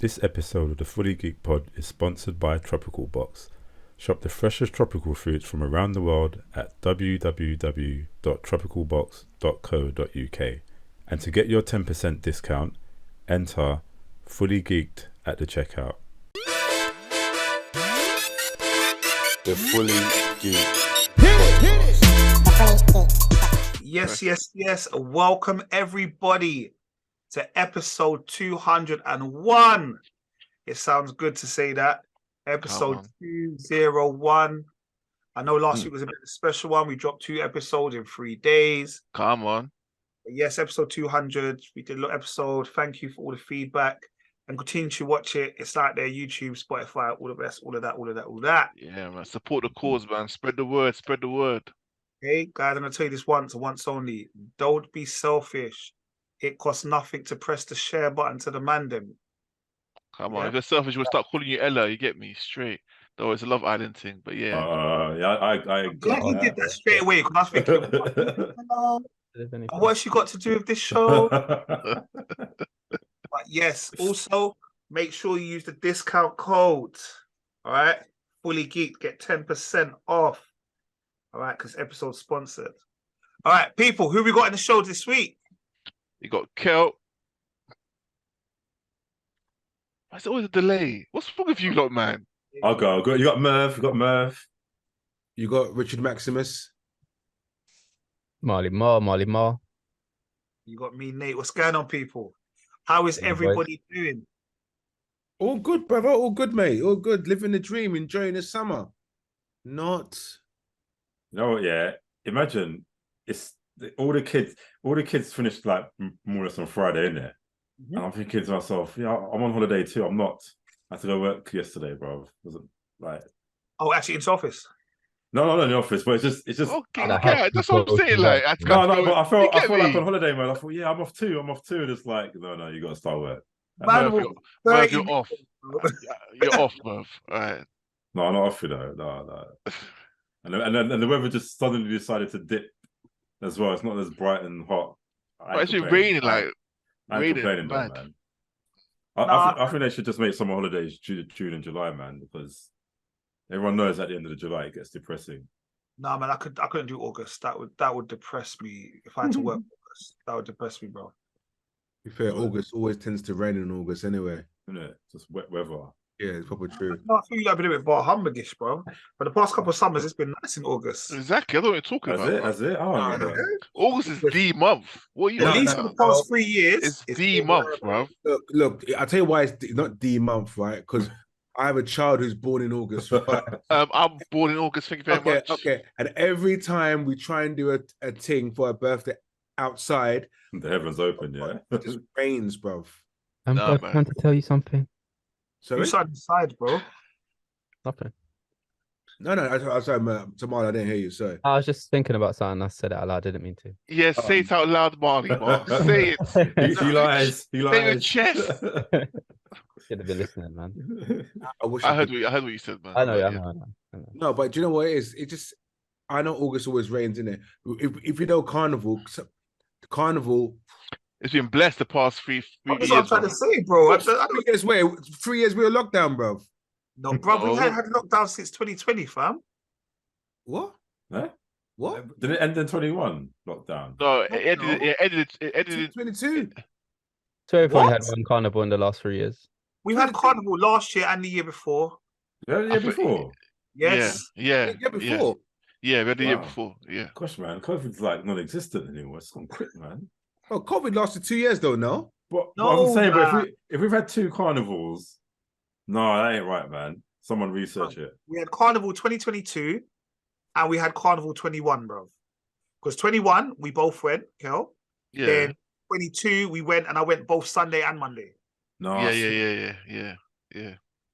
This episode of the Fully Geek Pod is sponsored by Tropical Box. Shop the freshest tropical fruits from around the world at www.tropicalbox.co.uk. And to get your 10% discount, enter Fully Geeked at the checkout. The Fully Geeked. Yes. Welcome everybody to episode 201. It sounds good to say that. Episode 201. I know last week was a bit of a special one. We dropped 2 episodes in 3 days. Come on. But yes, episode 200. We did a little episode. Thank you for all the feedback. And continue to watch it. It's out there, YouTube, Spotify, all the rest, all of that. Yeah, man. Support the cause, man. Spread the word. Hey, guys, I'm going to tell you this once and once only. Don't be selfish. It costs nothing to press the share button to the mandem. Come on. If you're selfish, we'll start calling you Ella. You get me? Straight. Though it's a Love Island thing, but yeah. I'm glad you did that straight away, because I was thinking, hello, what's she got to do with this show? But yes, also, make sure you use the discount code. All right? Fully Geeked, get 10% off. All right, because episode sponsored. All right, people, who we got in the show this week? You got Kel. There's always a delay. What's wrong with you lot, man? I'll go. You got Merv. You got Richard Maximus. Marley Ma. You got me, Nate. What's going on, people? How is everybody doing? All good, brother. All good, mate. All good. Living the dream, enjoying the summer. Not. No, yeah. Imagine it's all the kids finished like more or less on Friday, innit? Mm-hmm. And I'm thinking to myself, yeah, I'm on holiday too. I'm not. I had to go work yesterday, bro. Wasn't like. Oh, actually, it's office. No, in the office, but it's just. Okay, that's what I'm saying. Like, but I felt like on holiday, man. I thought, yeah, I'm off too. And it's like, no, you got to start work. Merv, you're off. You're off, Merv. All right. No, I'm not off, you know. No. And the weather just suddenly decided to dip as well. It's not as bright and hot. It's been raining, like. I ain't complaining, though, man. I think they should just make summer holidays June and July, man, because everyone knows at the end of July it gets depressing. No, man, I couldn't do August. That would depress me if I had to work August. That would depress me, bro. To be fair, August always tends to rain in August anyway. Isn't it? Just wet weather. Yeah, it's probably true. No, I feel like I've been a bit Barbenheimer-ish, bro. For the past couple of summers, it's been nice in August. Exactly. I don't know what you're talking about. Has it? Oh, no. August is the month. What are you At least for the past 3 years. It's the month, bro. Look, I'll tell you why it's not the month, right? Because I have a child who's born in August. Right? I'm born in August. Thank you very much. Okay. And every time we try and do a thing for a birthday outside, the heavens open, yeah. It just rains, bro. I'm trying to tell you something. So inside, bro. Nothing. No, I'm sorry, Tamara, I didn't hear you. Sorry. I was just thinking about something. I said it out loud. I didn't mean to. Yes, say it out loud, Marley. Say it. He lies. Say it with chest. Should have been listening, man. I heard what you said, man. I know. No, but do you know what it is? It just, I know August always rains, innit? If you know Carnival. It's been blessed the past 3 years. That's what I'm trying to say, bro. 3 years we were locked down, bro. No, bro, we had lockdown since 2020, fam. What? Huh? What? Did it end in 21 lockdown? No, it ended in 22. So everyone had one carnival in the last 3 years. We had carnival last year and the year before. Yeah, the year before? Yes. Yeah. The year before? Yeah, we had the year before. Yeah. Gosh, man, COVID's like non-existent anymore. It's gone quick, man. Oh, COVID lasted 2 years though, no? But I'm saying, but if we've had 2 carnivals, no, that ain't right, man. Someone research it. We had Carnival 2022 and we had Carnival 21, bro. Because 21, we both went, Kel. Yeah. Then 22, we went and I went both Sunday and Monday. No. Yeah.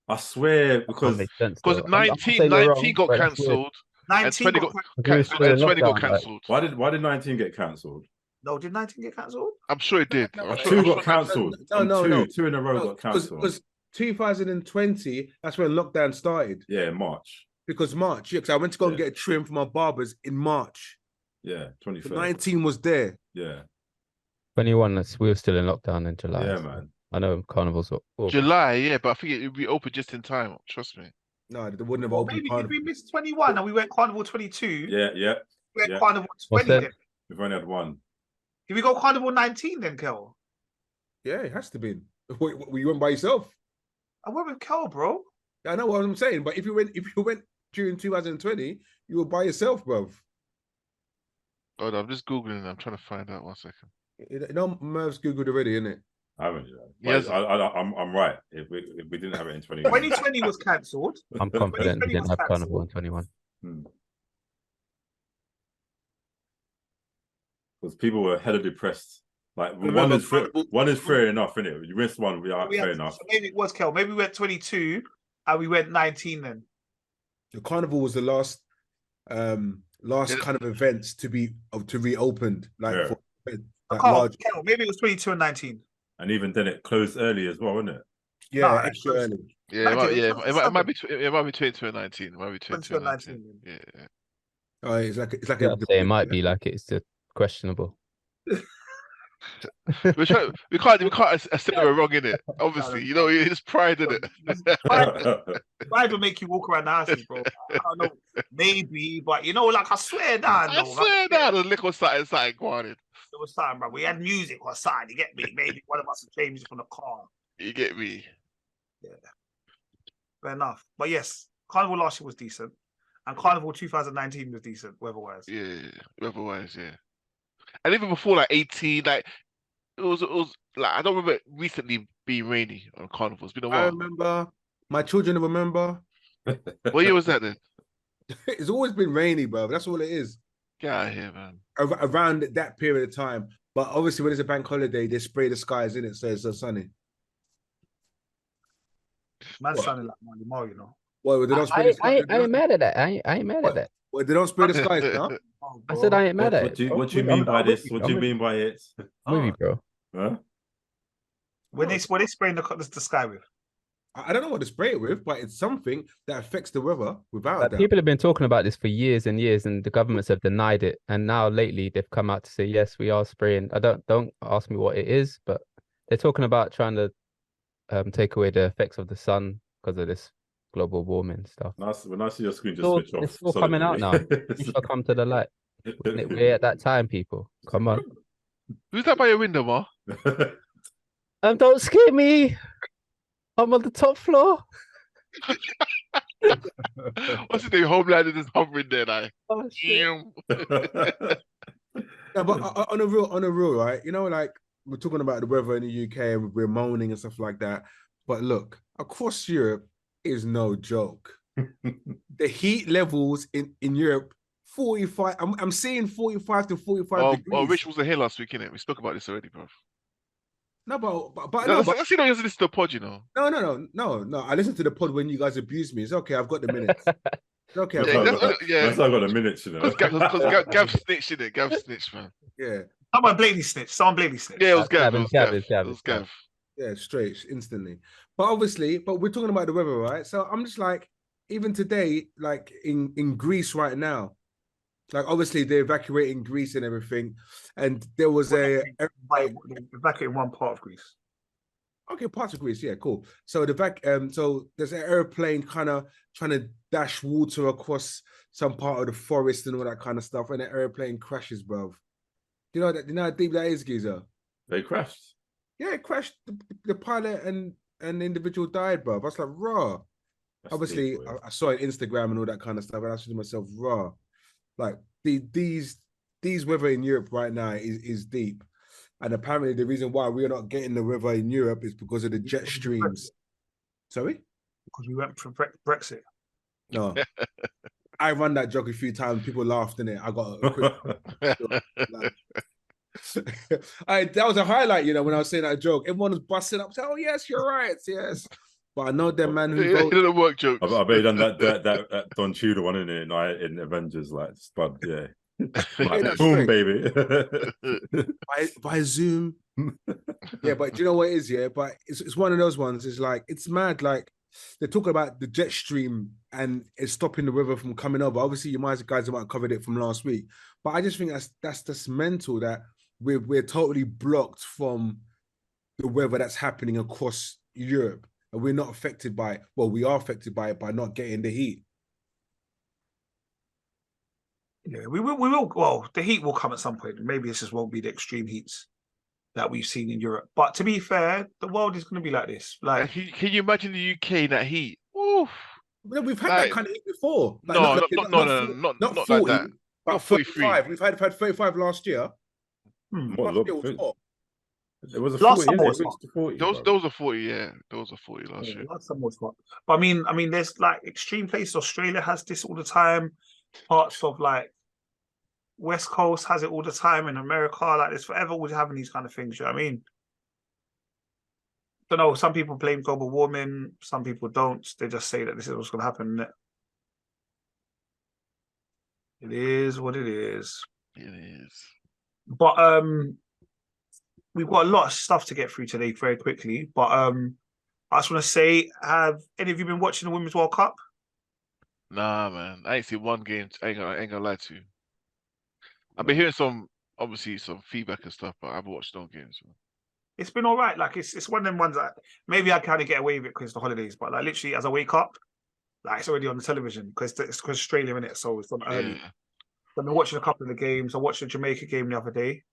I swear, because 19 got cancelled. 19 got cancelled and 20 got cancelled. Why did 19 get cancelled? No, did 19 get cancelled? I'm sure it did. Two got cancelled. No. 2 in a row got cancelled. Because 2020, that's when lockdown started. Yeah, March. Because March, because I went to go and get a trim for my barbers in March. Yeah, 23rd. 19 was there. Yeah. 21, we were still in lockdown in July. Yeah, man. I know Carnival's August. July, yeah, but I think it'll be open just in time. Trust me. No, they wouldn't have Well, opened maybe did Carnival. we miss 21 and we went Carnival 22? Yeah. We went yeah. Carnival What's 20 that? then. We've only had one. Did we go Carnival 19 then, Kel? Yeah, it has to be. Wait, you went by yourself? I went with Kel, bro. I know what I'm saying, but if you went during 2020, you were by yourself, bruv. Hold on, I'm just googling. I'm trying to find out. 1 second. You know, Merv's googled already, isn't it? I haven't. Yes. I'm right. If we didn't have it in 2021. 2020 was cancelled. I'm confident we 2020 didn't was have Carnival cancelled. in 21. Because people were hella depressed. Like Remember, one is fair enough, innit? You missed one, fair enough. So maybe it was Kel. Maybe we went 22 and we went 19 then. The Carnival was the last kind of events to reopened, like Yeah. for like Kel, large. maybe it was 22 and 19. And even then, it closed early as well, isn't it? Yeah, Nah, extra early. Yeah, it might be 19. it might be 22 and 19. It might be 22 and 19. 19. Yeah. Oh, it's like Yeah, I'd say it might be like it's questionable. we can't say we're wrong in it. Obviously, you know, it's pride in it. Pride will make you walk around the houses, bro. I don't know, maybe, but you know, like I swear down. I swear down, the liquor started wanted. It was something, bro. We had music or something. You get me? Maybe one of us would change from the car. You get me? Yeah. Fair enough. But yes, Carnival last year was decent. And Carnival 2019 was decent, weather-wise. Yeah, weather-wise, yeah. And even before like 18, like it was like I don't remember it recently being rainy on Carnival. It's been a while. I remember. My children remember. What year was that then? It's always been rainy, bro. That's all it is. Get out of here, man. Around that period of time. But obviously, when it's a bank holiday, they spray the skies in it, so it's so sunny. Man's sounding like Marley Marl, you know. Well, they don't spray the skies. I ain't mad at that. I ain't mad at that. Well, they don't spray the skies now. Oh, I said I ain't mad at What it. do bro. you mean by I'm this? with What you. do you mean by it? I'm with you, bro. Huh? when they spraying the sky with. I don't know what to spray it with, but it's something that affects the weather without Like, that. people have been talking about this for years and years, and the governments have denied it. And now lately, they've come out to say, yes, we are spraying. Don't ask me what it is, but they're talking about trying to take away the effects of the sun because of this global warming stuff. When I see your screen, just So switch off. it's all coming out now. You shall come to the light. We're at that time, people. Come on. Who's that by your window, Ma? Don't scare me. I'm on the top floor. What's his name? Homelander is hovering there, like. Oh, shit. No, but on a real, right? You know, like we're talking about the weather in the UK and we're moaning and stuff like that. But look, across Europe is no joke. The heat levels in Europe, 45. I'm seeing 45 to 45 degrees. Oh, Rich wasn't here last week, innit? We spoke about this already, bro. No, but No, I see no you listen to the pod, you know. No. I listened to the pod when you guys abused me. It's okay. I've got the minutes. It's okay. I've Yeah, got That's not got a minute, you know. Because Gav snitched, innit? Gav snitched, man. yeah. Someone blatantly snitched. Yeah, it was Gav. Gav, It Gav, was Gav. Yeah, straight, instantly. But we're talking about the weather, right? So I'm just like, even today, like in Greece right now, like obviously they're evacuating Greece and everything, and there was evacuating one part of Greece. Okay, parts of Greece, yeah, cool. So so there's an airplane kind of trying to dash water across some part of the forest and all that kind of stuff, and the airplane crashes, bro. You know how deep that is, Giza? They crashed. Yeah, it crashed. The pilot and the individual died, bro. I was like, raw. That's Obviously, deep, boy. I saw it on Instagram and all that kind of stuff, and I said to myself, raw. Like these weather in Europe right now is deep. And apparently the reason why we're not getting the weather in Europe is because of the jet streams. Sorry? Because we went for Brexit. No. I run that joke a few times. People laughed in it. I got a quick... that was a highlight, you know, when I was saying that joke. Everyone was busting up saying, oh, yes, you're right. Yes. But I know them man who It voted. didn't work jokes. I bet you done that Don Tudor one in Avengers, like Spud, yeah. Like, boom, baby. by Zoom. Yeah, but do you know what it is? Yeah, but it's one of those ones. It's like, it's mad. Like, they're talking about the jet stream and it's stopping the river from coming over. Obviously, you guys might have covered it from last week. But I just think that's mental that we're totally blocked from the weather that's happening across Europe, and we're not affected by it. Well, we are affected by it by not getting the heat. Yeah, we will. Well, the heat will come at some point. Maybe this just won't be the extreme heats that we've seen in Europe. But to be fair, the world is going to be like this. Like, can you imagine the UK in that heat? Oof. We've had that kind of heat before. Like, not not 40, like that. but Not 43. 35. We've had 35 last year. What, Last year was hot. It was a Last 40, summer isn't it? was It reached to 40. Those are 40, yeah. Those are 40 last year. Last summer was hot. But I mean, there's like extreme places. Australia has this all the time. Parts of like West Coast has it all the time. In America, like there's forever always having these kind of things. You know what I mean? Don't know. Some people blame global warming. Some people don't. They just say that this is what's going to happen. It is what it is. It is. But we've got a lot of stuff to get through today very quickly. But I just want to say, have any of you been watching the Women's World Cup? Nah, man. I ain't seen one game. I ain't gonna lie to you. I've been hearing obviously some feedback and stuff, but I haven't watched no games. Man. It's been all right. Like it's one of them ones that maybe I kind of get away with it because it's the holidays. But like literally, as I wake up, like it's already on the television because it's Australia in it, so it's on early. Yeah. I've been watching a couple of the games. I watched the Jamaica game the other day.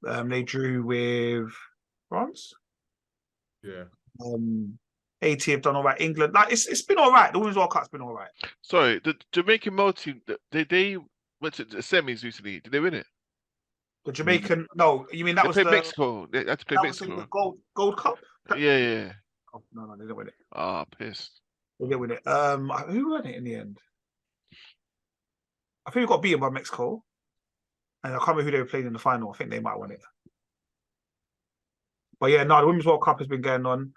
They drew with France. Yeah. AT have done all right. England, like it's been all right. The Women's World Cup's been all right. Sorry, the Jamaican male team, they went to the semis recently. Did they win it? The Jamaican, no, you mean that They was played the Mexico. They had to play that was Mexico. the Gold Cup? Yeah. Oh, no, they didn't win it. Ah, pissed. They didn't win it. Who won it in the end? I think we got beaten by Mexico. And I can't remember who they were playing in the final. I think they might have won it. But yeah, no, the Women's World Cup has been going on.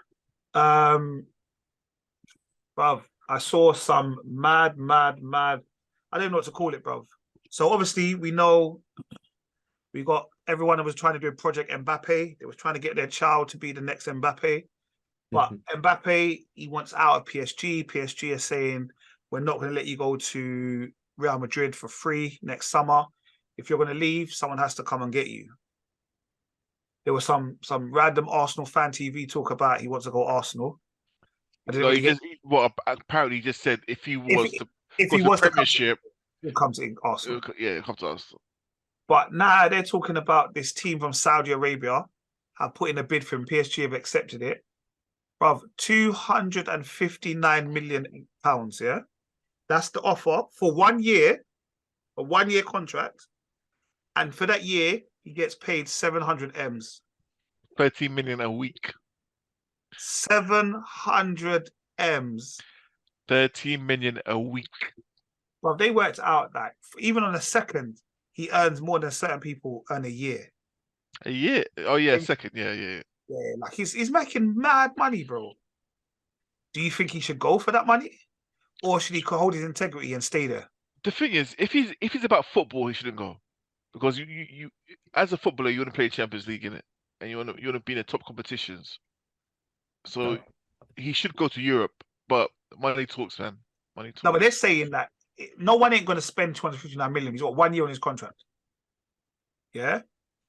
Bruv, I saw some mad. I don't know what to call it, bruv. So obviously we know we got everyone that was trying to do a Project Mbappe. They was trying to get their child to be the next Mbappe. But Mbappe, he wants out of PSG. PSG is saying, we're not going to let you go to Real Madrid for free next summer. If you're going to leave, someone has to come and get you. There was some random Arsenal fan TV talk about he wants to go Arsenal. Apparently he just said if he was to Premiership, he'll come to Arsenal. He'll come to Arsenal. But now they're talking about this team from Saudi Arabia have put in a bid for him. PSG have accepted it. Bruv, £259 million, yeah? That's the offer for 1 year, a 1 year contract. And for that year, he gets paid 700 M's. 13 million a week. 700 M's. 13 million a week. Well, they worked out that even on a second, he earns more than certain people earn a year. A year? Oh yeah, second. Yeah. Yeah, like he's making mad money, bro. Do you think he should go for that money, or should he hold his integrity and stay there? The thing is, if he's about football, he shouldn't go, because you as a footballer, you want to play Champions League in it, and you want to be in the top competitions. So he should go to Europe, but money talks, man. Money talks. No, but they're saying that no one ain't going to spend 259 million. He's got 1 year on his contract. Yeah.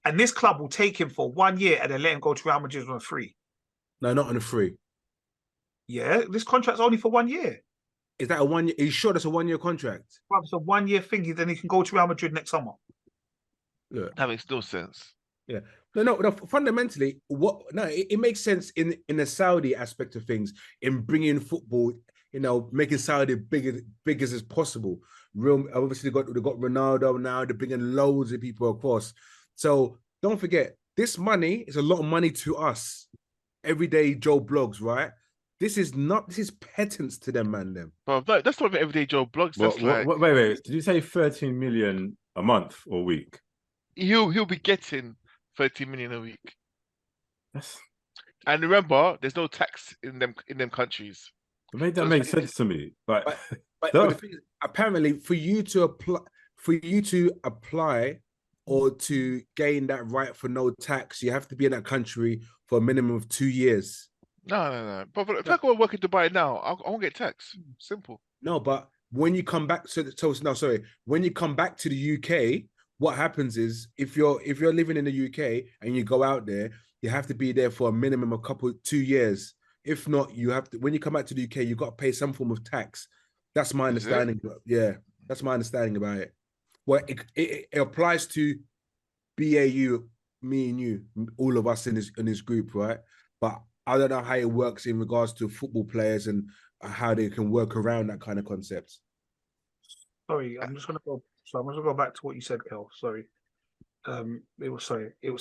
And this club will take him for 1 year and then let him go to Real Madrid on a free. No, not on a free. Yeah, this contract's only for 1 year. Is that a 1 year? Are you sure that's a 1 year contract? Well, it's a 1 year thing. Then he can go to Real Madrid next summer. Yeah, that makes no sense. Yeah, no. Fundamentally, it makes sense in the Saudi aspect of things, in bringing football, making Saudi big as possible. Obviously they got Ronaldo now. They're bringing loads of people across. So don't forget, this money is a lot of money to us, everyday Joe blogs, right? This is pittance to them, man. But that's not even everyday Joe blogs. Wait. Did you say 13 million a month or week? He'll be getting 13 million a week. And remember, there's no tax in them countries. That makes sense to me. But the thing is, apparently, for you to apply or to gain that right for no tax, you have to be in that country for a minimum of 2 years. No. But if I go work in Dubai now, I won't get taxed. Simple. No, but when you come back, when you come back to the UK, what happens is if you're living in the UK and you go out there, you have to be there for a minimum of 2 years. If not, you have to, when you come back to the UK, you've got to pay some form of tax. That's my understanding. Yeah, that's my understanding about it. Well, it applies to BAU, me and you, all of us in this group, right? But I don't know how it works in regards to football players and how they can work around that kind of concept. Sorry, I'm just gonna go back to what you said, Kel. Sorry. It was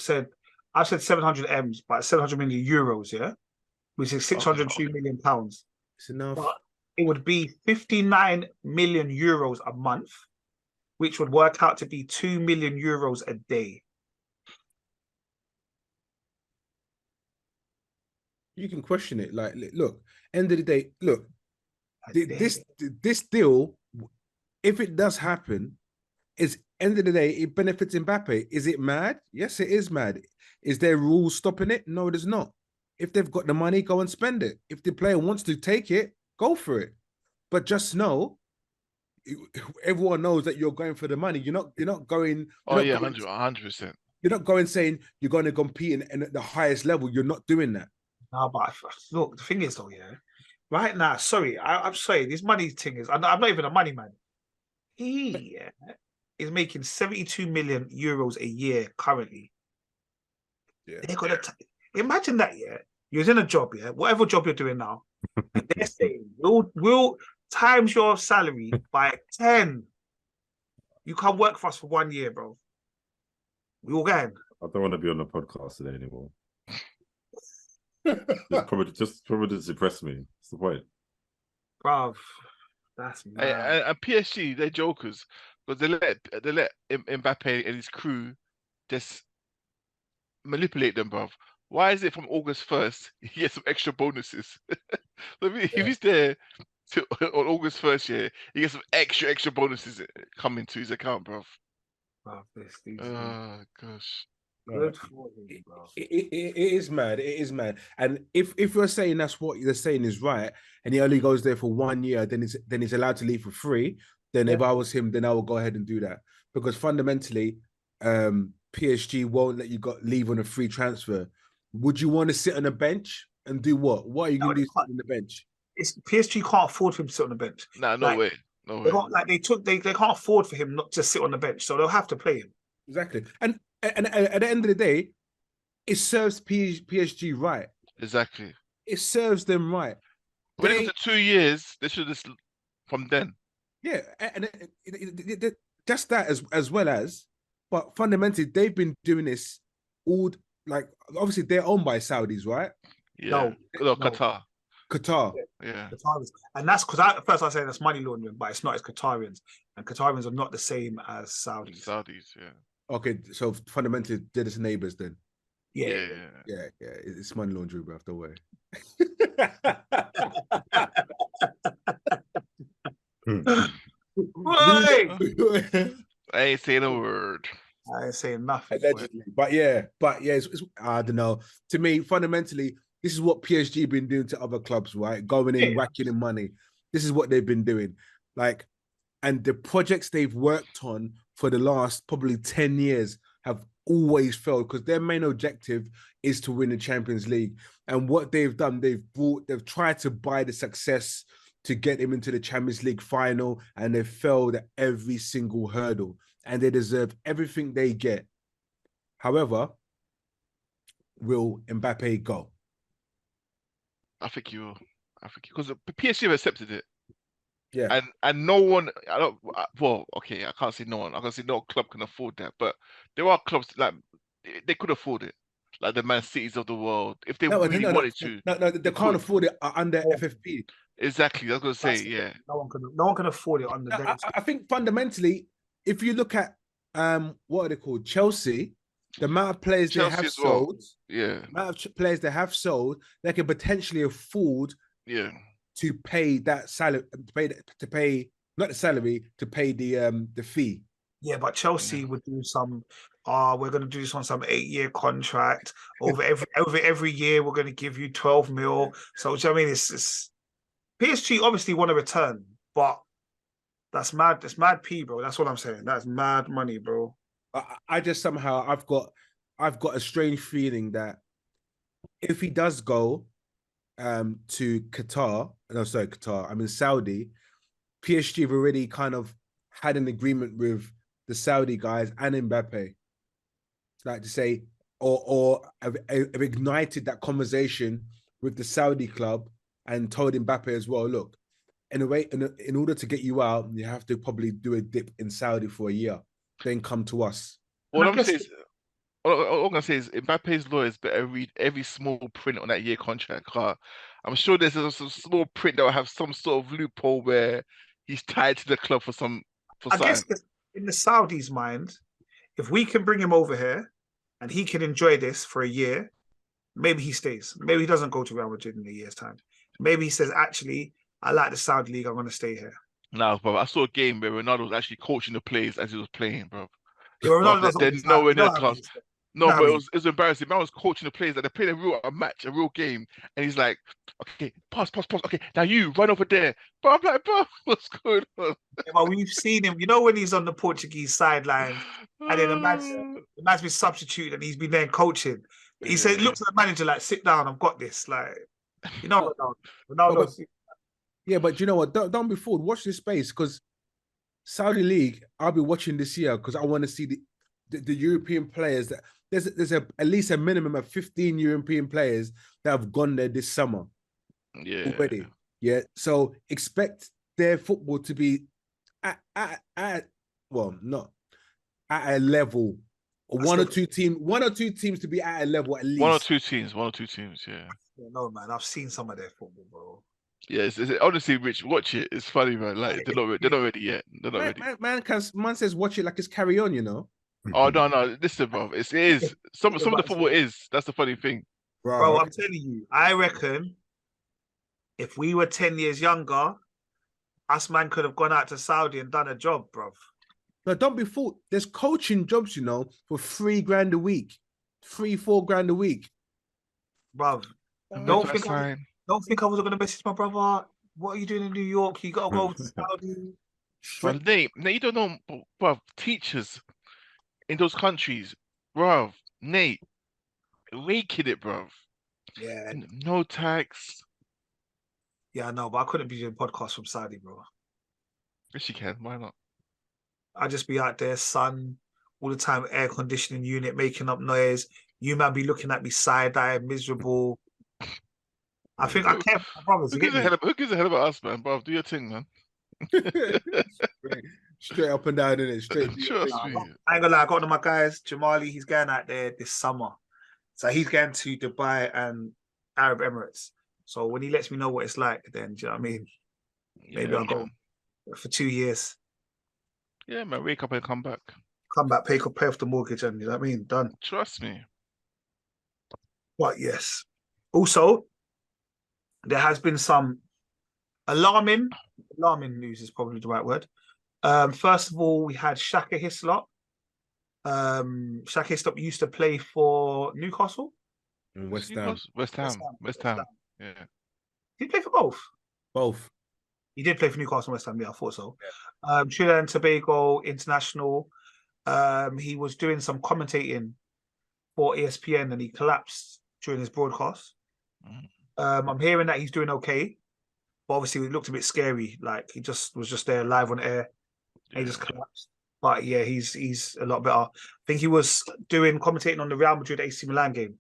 said I said 700 M's, but 700 million euros, yeah, which is 602 million pounds. It's enough. But it would be 59 million euros a month, which would work out to be 2 million euros a day. You can question it. Like, look, end of the day, look, this deal, if it does happen, is end of the day, it benefits Mbappe. Is it mad? Yes, it is mad. Is there rules stopping it? No, there's not. If they've got the money, go and spend it. If the player wants to take it, go for it. But just know, everyone knows that you're going for the money. You're not going. Oh yeah, 100%. You're not going saying you're going to compete in at the highest level. You're not doing that. No, but look, the thing is though, yeah, right now, sorry, I'm sorry, this money thing is, I'm not even a money man. He is making 72 million euros a year currently. Yeah. They're gonna imagine that, yeah. You're in a job, yeah, whatever job you're doing now, and they're saying we'll times your salary by 10. You can't work for us for 1 year, bro. We all going. I don't want to be on the podcast today anymore. just probably depress me. That's the point. Bruv, that's mad. And PSG, they're jokers because they let Mbappe and his crew just manipulate them, bruv. Why is it from August 1st he gets some extra bonuses? If he's there on August 1st, yeah, he gets some extra bonuses coming to his account, bruv. Oh gosh. Good for him, bro. It is mad. It is mad. And if you're saying that's what you're saying is right, and he only goes there for 1 year, then he's allowed to leave for free. Then if I was him, then I would go ahead and do that, because fundamentally, PSG won't let you leave on a free transfer. Would you want to sit on a bench and do what? What are you going to do on the bench? PSG can't afford for him to sit on the bench. Nah, no way. No way. They can't afford for him not to sit on the bench, so they'll have to play him. Exactly. And at the end of the day, it serves PSG right. Exactly. It serves them right. When it was 2 years, they should have from then. Yeah, and just that as well as, but fundamentally, they've been doing this all, like, obviously they're owned by Saudis, right? Yeah. No, Qatar. Yeah. Qatarians. And that's because at first I say that's money laundering, but it's not. It's Qatarians, and Qatarians are not the same as Saudis. Yeah. Okay, so fundamentally, they're just neighbors then. Yeah. It's money laundering, bro. Don't worry. I ain't saying a word. I ain't saying nothing. Allegedly. But yeah, it's, I don't know. To me, fundamentally, this is what PSG been doing to other clubs, right? Going in, racking in money. This is what they've been doing. Like, and the projects they've worked on for the last probably 10 years have always failed, because their main objective is to win the Champions League. And what they've done, they've tried to buy the success to get him into the Champions League final, and they've failed at every single hurdle, and they deserve everything they get. However, will Mbappe go? I think you will. Because PSG have accepted it. Yeah. And no one, I can't say no one. I can say no club can afford that. But there are clubs like they could afford it, like the Man Cities of the world, if they wanted to. No, they can't afford it under FFP. Exactly, I was going to say, yeah. No one can afford it under. I think fundamentally, if you look at what are they called, Chelsea, the amount of players they have sold, the amount of players they have sold, they can potentially afford, to pay that salary, to pay not the salary, to pay the fee. Yeah, but Chelsea would do some. We're going to do this on some 8-year contract. Over every year, we're going to give you 12 mil. So, I mean, it's PSG obviously want to return, but that's mad. That's mad P, bro. That's what I'm saying. That's mad money, bro. I just somehow I've got a strange feeling that if he does go to Qatar, no, sorry, Qatar, I mean Saudi, PSG have already kind of had an agreement with the Saudi guys and Mbappe, like to say, or have ignited that conversation with the Saudi club and told Mbappe as well, look, in a way, in order to get you out, you have to probably do a dip in Saudi for a year, then come to us. All I'm saying is, all I'm gonna say is Mbappe's lawyers better read every small print on that year contract. I'm sure there's some small print that will have some sort of loophole where he's tied to the club for something. I guess in the Saudis' mind, if we can bring him over here and he can enjoy this for a year, maybe he stays. Maybe he doesn't go to Real Madrid in a year's time. Maybe he says, actually, I like the Saudi league. I'm going to stay here. No, bro. I saw a game where Ronaldo was actually coaching the players as he was playing, bro. Yeah, Ronaldo They're nowhere near the class. No, No, but it was embarrassing. Man was coaching the players that they're playing a match, a real game, and he's like, "Okay, pass. Okay, now you run over there." But I'm like, "Bro, what's going on?" Yeah, but we've seen him. You know when he's on the Portuguese sideline, and then the man's been substituted, and he's been there coaching. He said, "Look to the manager like, sit down. I've got this." Like, you know, Ronaldo. Yeah, but you know what? Don't be fooled. Watch this space because Saudi League. I'll be watching this year because I want to see the European players that. There's at least a minimum of 15 European players that have gone there this summer. Yeah. Already. Yeah. So expect their football to be at not at a level. One or two teams to be at a level at least. One or two teams, yeah. No, man, I've seen some of their football, bro. Yeah, honestly, Rich, watch it. It's funny, man. Like they're not ready yet. They're not ready. Man says watch it like it's Carry On, you know. Oh no! Listen, bro. It is some of the football is. That's the funny thing, bro. I'm telling you, I reckon if we were 10 years younger, us man could have gone out to Saudi and done a job, bro. No, don't be fooled. There's coaching jobs, you know, for $3,000 a week, $3-4 a week, bro. Don't think I was going to message my brother. What are you doing in New York? You got to go to Saudi. But Nate, you don't know, bro. Teachers in those countries, bro, Nate, raking it, bro. Yeah. No tax. Yeah, I know, but I couldn't be doing podcasts from Saudi, bro. Yes, you can. Why not? I'd just be out there, sun, all the time, air conditioning unit, making up noise. You man be looking at me side-eye, miserable. I think I care for my brothers. Who gives a hell about us, man? Bro, do your thing, man. Straight up and down, innit? Straight. Trust me. I ain't gonna lie, I got one of my guys, Jamali, he's going out there this summer. So he's going to Dubai and Arab Emirates. So when he lets me know what it's like, then, do you know what I mean? Maybe I'll go for 2 years. Yeah, man, wake up and come back. Come back, pay off the mortgage, and you know what I mean? Done. Trust me. But yes. Also, there has been some alarming news is probably the right word. First of all, we had Shaka Hislop. Shaka Hislop used to play for Newcastle. West Ham. Yeah. Did he play for both? Both. He did play for Newcastle and West Ham, yeah, I thought so. Yeah. Trinidad and Tobago International. He was doing some commentating for ESPN and he collapsed during his broadcast. I'm hearing that he's doing okay. But obviously it looked a bit scary. Like he was just there live on air. And he just collapsed. But yeah, he's a lot better. I think he was commentating on the Real Madrid AC Milan game.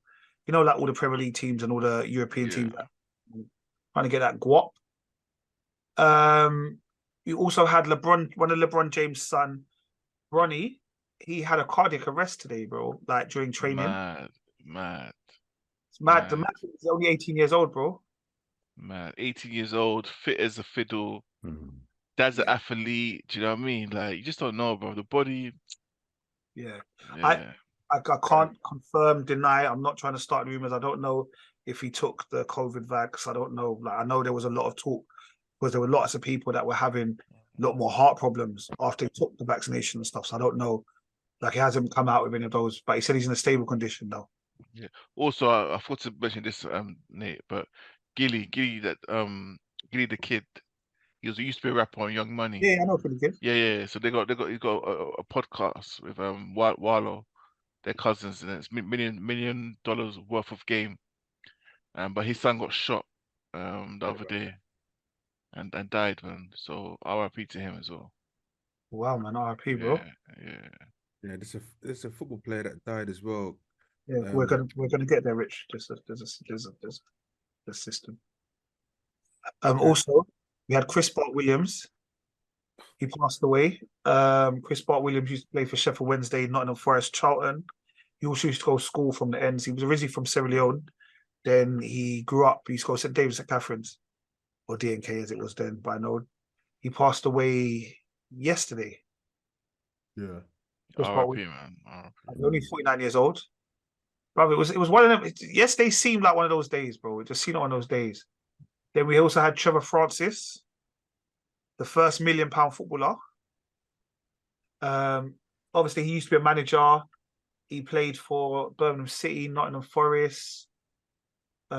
You know, like all the Premier League teams and all the European teams trying to get that guap. You also had LeBron, one of LeBron James' son, Bronny. He had a cardiac arrest today, bro. Like during training. Mad. It's mad. The man is only 18 years old, bro. Man, 18 years old, fit as a fiddle. Dad's an athlete. Do you know what I mean? Like you just don't know, bro. The body. Yeah. I can't confirm, deny. I'm not trying to start rumors. I don't know if he took the COVID vax. I don't know. Like I know there was a lot of talk because there were lots of people that were having a lot more heart problems after he took the vaccination and stuff. So I don't know. Like he hasn't come out with any of those, but he said he's in a stable condition though. Yeah. Also, I forgot to mention this, Nate, but Gilly the kid. He used to be a rapper on Young Money. Yeah, I know pretty good. Yeah. So he got a podcast with Wallow, their cousins, and it's $1 million worth of game. But his son got shot the other day and died, man. So RIP to him as well. Wow, man, RIP, bro. Yeah. There's a football player that died as well. Yeah, we're gonna get there, Rich. There's a system. Also, we had ChrisBartWilliams. He passed away. ChrisBartWilliams used to play for Sheffield Wednesday, Nottingham Forest, Charlton. He also used to go to school from the ends. He was originally from Sierra Leone. Then he grew up. He used to go to St. David's, St. Catherine's, or DNK as it was then. But I know he passed away yesterday. Yeah. RIP, man. RIP. Only 49 years old. Bro, it was one of them. Yesterday seemed like one of those days, bro. It just seemed like one of those days. Then we also had TrevorFrancis, the first £1 million footballer. Obviously, he used to be a manager. He played for Birmingham City, Nottingham Forest. He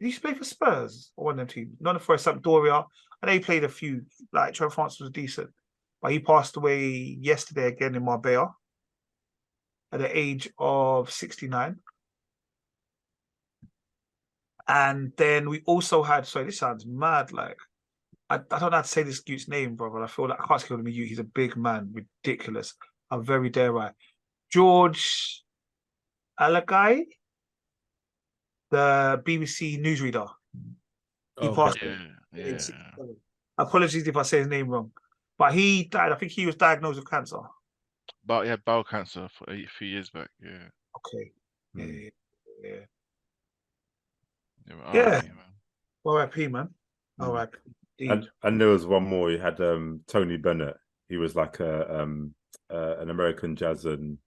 used to play for Spurs or one of them teams. Nottingham Forest, Sampdoria. And he played a few. Like TrevorFrancis was decent, but he passed away yesterday again in Marbella at the age of 69. And then we also had. Sorry, this sounds mad. Like I don't know how to say this dude's name, bro, but I feel like I can't say him. He's a big man, ridiculous. I'm very dare I. GeorgeAlagiah, the BBC newsreader. He passed away. Yeah. Apologies if I say his name wrong. But he died. I think he was diagnosed with cancer. But he had bowel cancer for a few years back. Yeah. Okay. Yeah. RIP, man. RIP. And there was one more. You had TonyBennett. He was like an American jazz and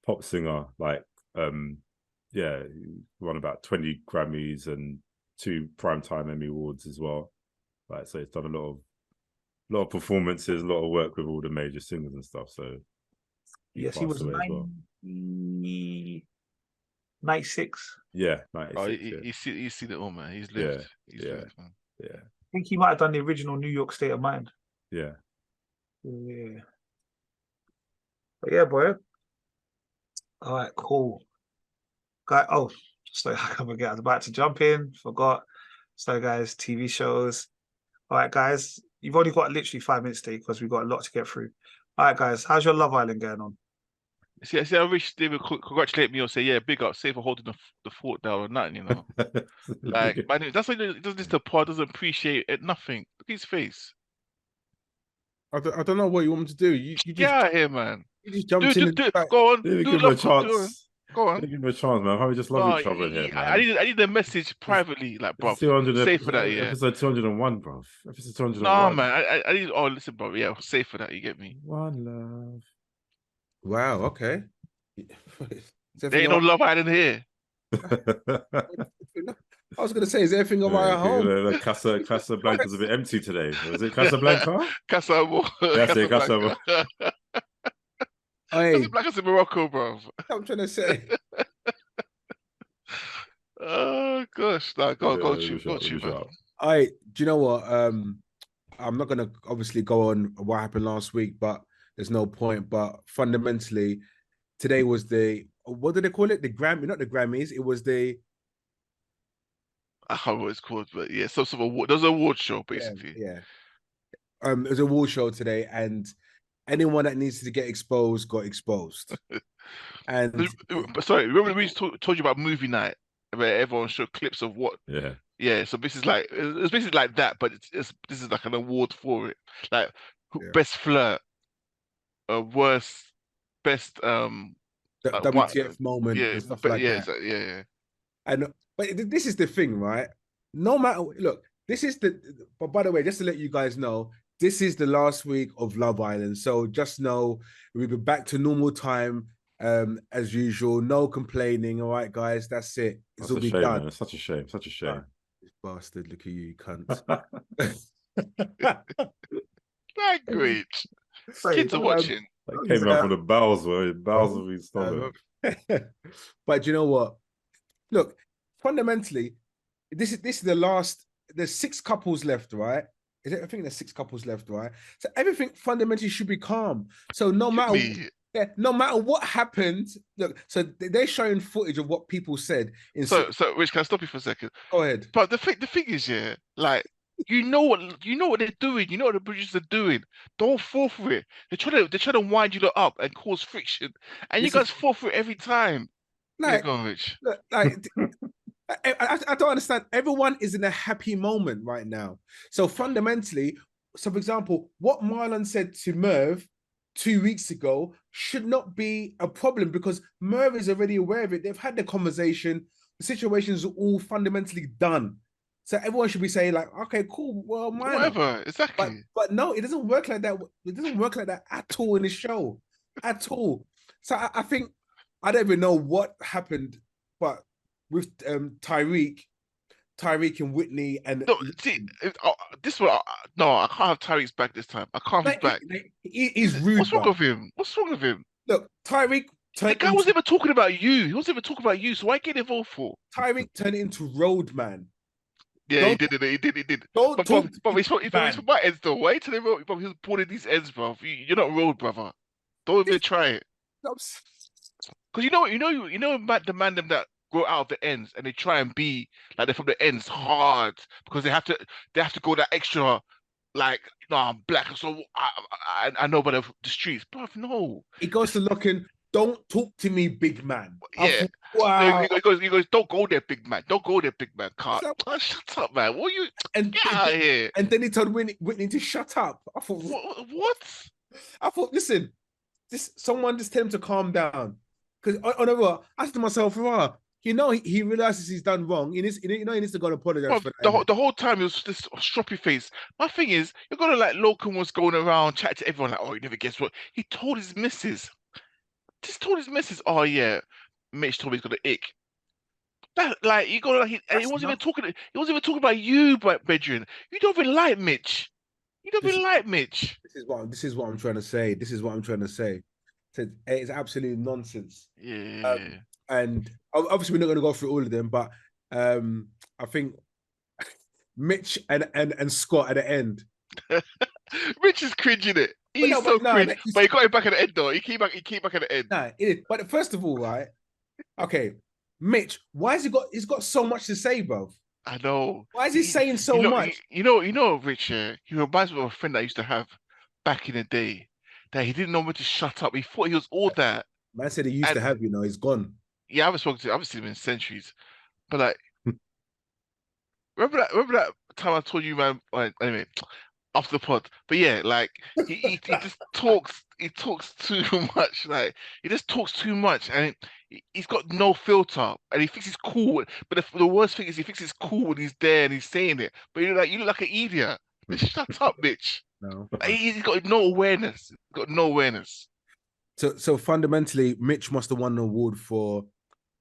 pop singer. Like he won about 20 Grammys and 2 Primetime Emmy Awards as well. Like, so he's done a lot of performances, a lot of work with all the major singers and stuff. So he was 96. Yeah, 96. Oh, he's seen it all, man. He's lived. He's lived, man. Yeah. I think he might have done the original New York State of Mind. Yeah. But yeah, boy. All right, cool. Guy, sorry, I forget. I was about to jump in. Forgot. So, guys, TV shows. All right, guys. You've only got literally 5 minutes today because we've got a lot to get through. All right, guys. How's your Love Island going on? See, I wish they would congratulate me or say, yeah, big up, say for holding the fort down or nothing, you know. Like, man, that's why he doesn't listen to pod, doesn't appreciate it, nothing. Look at his face. I don't know what you want me to do. You just get out of here, man. You just jumped in. Go on. Give him a chance. Go on. Give him a chance, man. How we just love each other here, man. I need a message privately, like, bro. Safe for that, yeah. Episode 201, bro. Episode 201. No, man. I need. Oh, listen, bro. Yeah, safe for that. You get me? One love. Wow. Okay. There ain't no Love Island here. I was gonna say, is everything all right at home? Casablanca's a bit empty today. Was it Casablanca? Casablanca. That's it, Casablanca. Casablanca's in Morocco, bro. I'm trying to say. Oh gosh, go shoot, man. All right, do you know what? I'm not gonna obviously go on what happened last week, but there's no point. But fundamentally, today was what did they call it? The Grammy, not the Grammys. It was the. I can't remember what it's called, but yeah, some sort of award. There was an award show, basically. Yeah. It was an award show today, and anyone that needs to get exposed got exposed. And sorry, remember we told you about movie night, where everyone showed clips of what? Yeah. So this is like it's basically like that, but this is like an award for it, like best flirt, worst, best WTF moment, and stuff like that. Yeah. And but this is the thing, right? No matter, look, this is but by the way, just to let you guys know, this is the last week of Love Island. So just know we'll be back to normal time as usual. No complaining, all right, guys. That's it. It's all be done. Man. It's such a shame. Such a shame. This bastard, look at you cunt. Language. Kids are watching. That came out from the bowels, where bowels will be stolen. But you know what? Look, fundamentally, this is the last. There's 6 couples left, right? I think there's 6 couples left, right? So everything fundamentally should be calm. So no matter Yeah, no matter what happened, look. So they're showing footage of what people said. So, Rich, can I stop you for a second? Go ahead. But the thing is, yeah, like you know what they're doing. You know what the producers are doing. Don't fall for it. They're trying to wind you up and cause friction, and you guys fall for it every time. Yeah, go on, Rich. Look, like I don't understand. Everyone is in a happy moment right now. So fundamentally, so for example, what Marlon said to Merv 2 weeks ago should not be a problem because Merv is already aware of it. They've had the conversation. The situation's all fundamentally done. So everyone should be saying like, okay, cool, well, whatever, exactly. But no, it doesn't work like that. It doesn't work like that at all in the show, at all. So I think I don't even know what happened, but with Tyreek and Whitney and no, see, this one, no, I can't have Tyreek's back this time. I can't have his back. He's rude. What's wrong with him? What's wrong with him? Look, Tyreek. The guy wasn't even talking about you. He wasn't even talking about you. So why get involved for? Tyreek turned into Roadman. Yeah, he did. Don't talk. But he's from my ends though. Why to the road? He was born in these ends, bro. You're not road, brother. Don't even try it. Because you know, the man them that grow out of the ends and they try and be like they're from the ends hard because they have to go that extra, like, no, I'm black, so I know about the streets, bro. No, he goes to looking. Don't talk to me, big man. Yeah. Wow. He goes, don't go there, big man. Don't go there, big man. Shut up, man. What are you? Get out of here. And then he told Whitney to shut up. I thought, what? I thought, listen, someone just tell him to calm down. Because I said to myself, you know, he realizes he's done wrong. He needs to go and apologize for that. The whole time he was this stroppy face. My thing is, you're gonna like Logan was going around chatting to everyone like, oh, you never guess what? He told his missus. Just told his missus, oh yeah, Mitch told me he's got an ick. That like you got he wasn't even talking. He wasn't even talking about you, bedroom. You don't even like Mitch. You don't even like Mitch. This is what I'm trying to say. It's absolute nonsense. Yeah. And obviously we're not going to go through all of them, but I think Mitch and Scott at the end. Mitch is cringing it. He's cringe. But he got it back at the end though. He came back at the end. Nah, it is. But first of all, right? Okay, Mitch, why has he's got so much to say, bro? I know. Why is he saying so much? You know, Rich, he reminds me of a friend that I used to have back in the day. That he didn't know when to shut up. He thought he was all that. Man said he used to have, he's gone. Yeah, I haven't seen him in centuries. But like remember that time I told you, man, anyway, off the pod. But yeah, like he just talks too much. Like he just talks too much and he's got no filter and he thinks he's cool. But the worst thing is he thinks he's cool when he's there and he's saying it. But you look like an idiot. Just shut up, bitch. No. He's got no awareness. So fundamentally, Mitch must have won an award for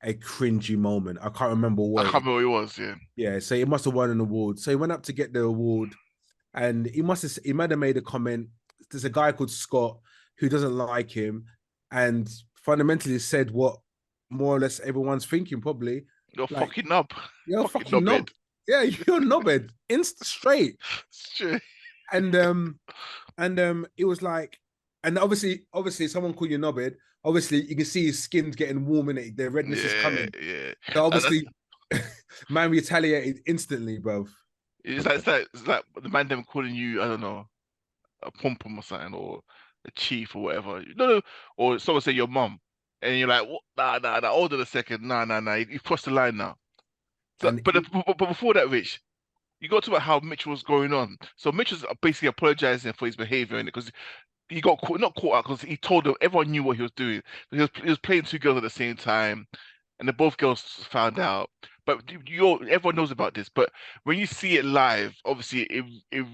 a cringy moment. I can't remember what. I can't remember what it was, yeah. Yeah, so he must have won an award. So he went up to get the award and he might have made a comment. There's a guy called Scott who doesn't like him and fundamentally said what more or less everyone's thinking probably. You're like, fucking knob. You're fucking knob. Yeah, you're knobhead. Insta straight. Straight. And it was like, and obviously someone called you knobhead. Obviously, you can see his skin's getting warm in it. The redness is coming. Yeah. So obviously, man retaliated instantly, bro. It's like the man them calling you, I don't know, a pom-pom or something, or a chief or whatever. No, or someone say your mum, and you're like, what? Nah. Hold on a second. Nah. You crossed the line now. So, but before that, Rich, you got to about how Mitch was going on. So Mitch was basically apologizing for his behavior in it because he got not caught out because he told them everyone knew what he was doing. He was playing two girls at the same time, and both girls found out. But everyone knows about this. But when you see it live, obviously it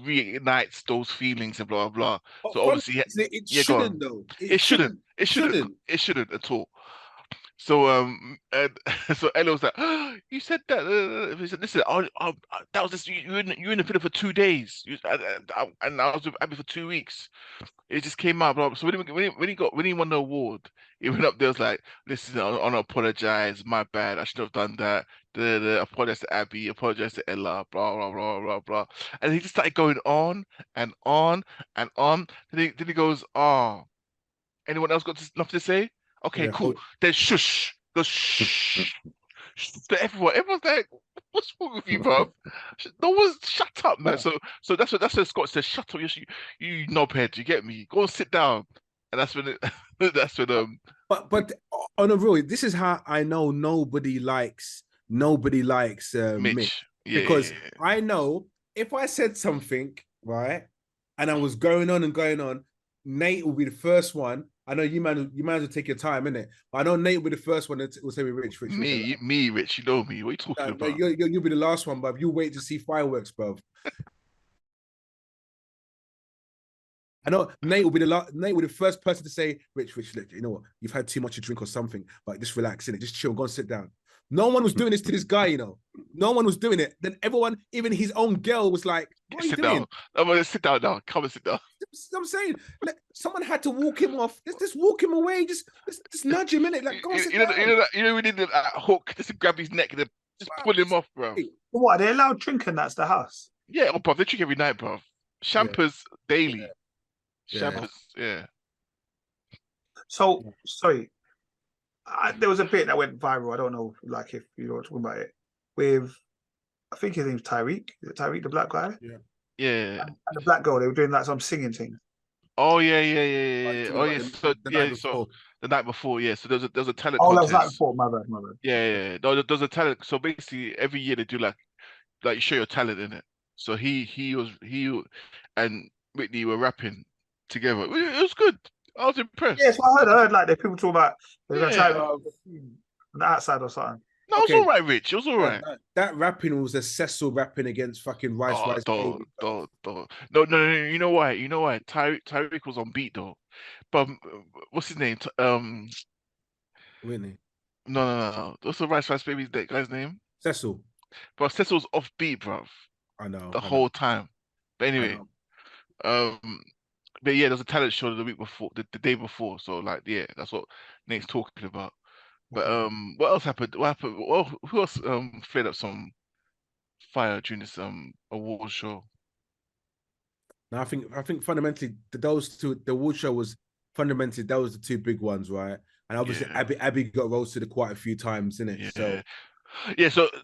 reignites those feelings and blah blah blah. So obviously it shouldn't though. It shouldn't at all. So and so Ella was like, oh, "You said that." He said, "Listen, that was just you were in the film for 2 days, and I was with Abby for 2 weeks. It just came out." So when he won the award, he went up there, was like, "Listen, I want to apologize. My bad. I should have done that. Apologize to Abby. Apologize to Ella. Blah blah blah blah blah." And he just started going on and on and on. Then he goes, "Oh, Anyone else got nothing to say? Okay, Yeah. cool. Then shush. Go shh. To everyone. Everyone's like, what's wrong with you, bro? No one's shut up, man. So that's what Scott says. Shut up, you knobhead. You get me? Go and sit down. And that's when that's when But on a real, this is how I know nobody likes Mitch, because I know if I said something right, and I was going on, Nate will be the first one. I know you might as well take your time, innit? But I know Nate will be the first one that will say Rich. Me, Rich. You know me. What are you talking about? No, you'll be the last one, bruv. You wait to see fireworks, bruv. I know Nate will be the first person to say, Rich, look, you know what? You've had too much to drink or something, but just relax, innit? Just chill, go and sit down. No one was doing this to this guy, you know. No one was doing it. Then everyone, even his own girl, was like, "What are you doing? I'm gonna sit down now. Come and sit down." I'm saying, like, someone had to walk him off. Just walk him away. Just nudge him in it. Like, go and sit down. You know, we need a hook just to grab his neck and just pull him off, bro. What? Are they allowed drinking? That's the house. Yeah, bro. They drink every night, bro. Champers daily. Champers, yeah. So sorry. There was a bit that went viral. I don't know, like, if you were talking about it with, I think his name's Tyreek. Is it Tyreek, the black guy? Yeah. And the black girl. They were doing like some singing thing. Oh yeah. Oh yeah. So the night before, yeah. So there's a talent. Oh, contest. that was night before. My bad. Yeah. No, there's a talent. So basically, every year they do like you show your talent in it. So he and Whitney were rapping together. It was good. I was impressed. Yes, I heard like the people talk about they're gonna try on the outside or something. No, it was all right, Rich. It was all right. That rapping was a Cecil rapping against fucking Rice. No. You know why? Tyreek was on beat though. But what's his name? Whitney. No. What's the Rice Baby's that guy's name? Cecil. But Cecil's off beat, bruv. I know. The whole time. But anyway, but yeah, there's a talent show the week before, the day before. So like, yeah, that's what Nate's talking about. But what else happened? Well, who else flared up some fire during this award show? Now I think fundamentally those two, the award show was fundamentally that was the two big ones, right? And obviously Abby got roasted quite a few times, innit? So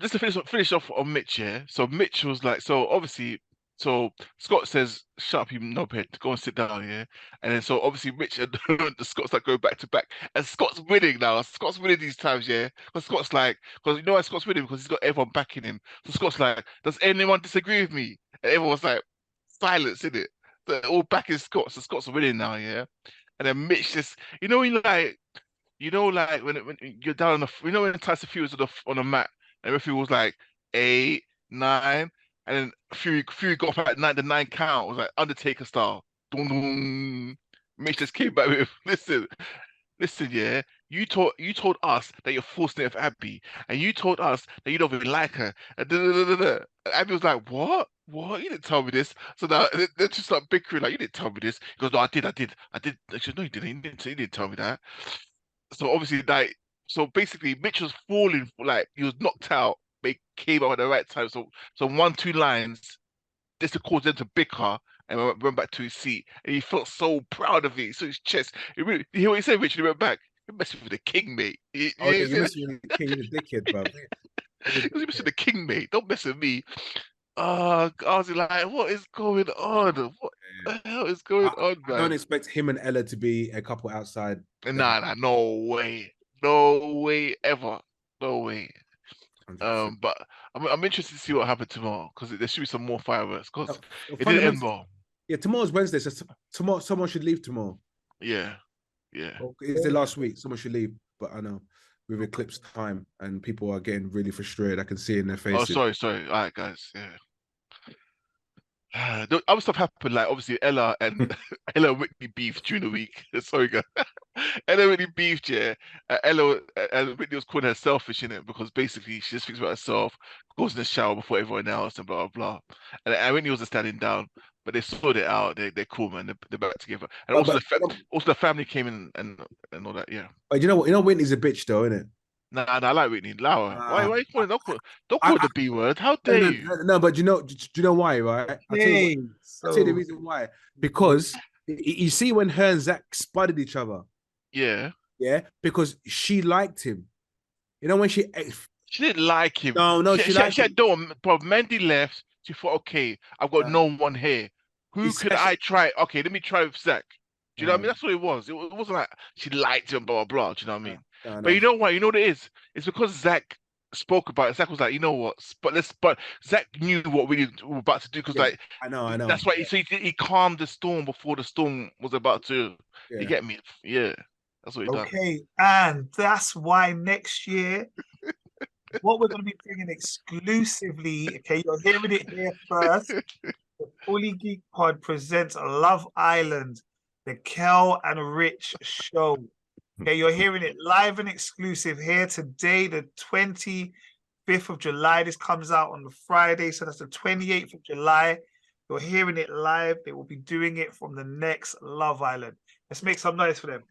just to finish off on Mitch, yeah. So Mitch was like, so obviously. So Scott says, "Shut up, you knobhead! Go and sit down, yeah." And then so obviously Rich and the Scott's like go back to back, and Scott's winning now. Scott's winning these times, yeah. Because Scott's like, because you know why Scott's winning, because he's got everyone backing him. So Scott's like, "Does anyone disagree with me?" And everyone's like, silence, in it. They're all backing Scott. So Scott's winning now, yeah. And then Mitch just, when you're down on the, when Tyson Fury was on the mat, and referee was like 8, 9. And then Fury got off at the 9 count. It was like Undertaker style. Dun, dun. Mitch just came back with, listen, yeah. You told us that you're forcing it with Abby, and you told us that you don't even like her. And And Abby was like, what? What? You didn't tell me this. So now they just start bickering like, you didn't tell me this. He goes, no, I did. She goes, no, you didn't. You didn't tell me that. So obviously, like, so basically, Mitch was falling, like he was knocked out. But he came out at the right time. So 1-2 lines, just to cause them to bicker, and went back to his seat. And he felt so proud of it. So his chest. You hear what he said, Richard? He went back. You're messing with the king, mate. You're messing with the king, you're a dickhead, bro. You're messing with the king, mate. Don't mess with me. I was like, what is going on? What the hell is going on, man? I don't expect him and Ella to be a couple outside. Nah, no way. No way ever. No way. 100%. But I'm interested to see what happened tomorrow, because there should be some more fireworks, because it didn't end well. Yeah, tomorrow's Wednesday, so tomorrow someone should leave tomorrow. Yeah. It's the last week. Someone should leave, but I know we've eclipsed time and people are getting really frustrated. I can see it in their faces. Oh, sorry. All right, guys. Yeah. Other stuff happened, like obviously Ella and Whitney beefed during the week. Sorry, guys. Ella and Whitney beefed, yeah. Ella and Whitney was calling her selfish in it, because basically she just thinks about herself, goes in the shower before everyone else, and blah blah blah. And Whitney was standing down, but they sorted it out. They're cool, man. They're back together. And also the family came in and all that. Yeah. But you know what? Whitney's a bitch, though, isn't it? Nah, I like Whitney. Allow her. Why are you calling? Don't call it the B word. How dare you? No, but do you know why, right? I'll tell you the reason why. Because You see when her and Zach spotted each other, Yeah. yeah, because she liked him. You know when she didn't like him. No, she liked him. Had done, but Mandy left. She thought, okay, I've got no one here. Who can I try? Okay, let me try with Zach. Do you know what I mean? That's what it was. It wasn't like she liked him, blah, blah, blah. Do you know what I mean? But you know what? You know what it is? It's because Zach spoke about it. Zach was like, you know what? But Zach knew what we were about to do because, like, I know. That's why he calmed the storm before the storm was about to. You get me? Yeah. That's what he done. Okay, and that's why next year, what we're going to be bringing exclusively, okay, you're hearing it here first. The Fully Geek Pod presents Love Island, the Kel and Rich show. Okay, you're hearing it live and exclusive here today, the 25th of July. This comes out on the Friday, so that's the 28th of July. You're hearing it live. They will be doing it from the next Love Island. Let's make some noise for them.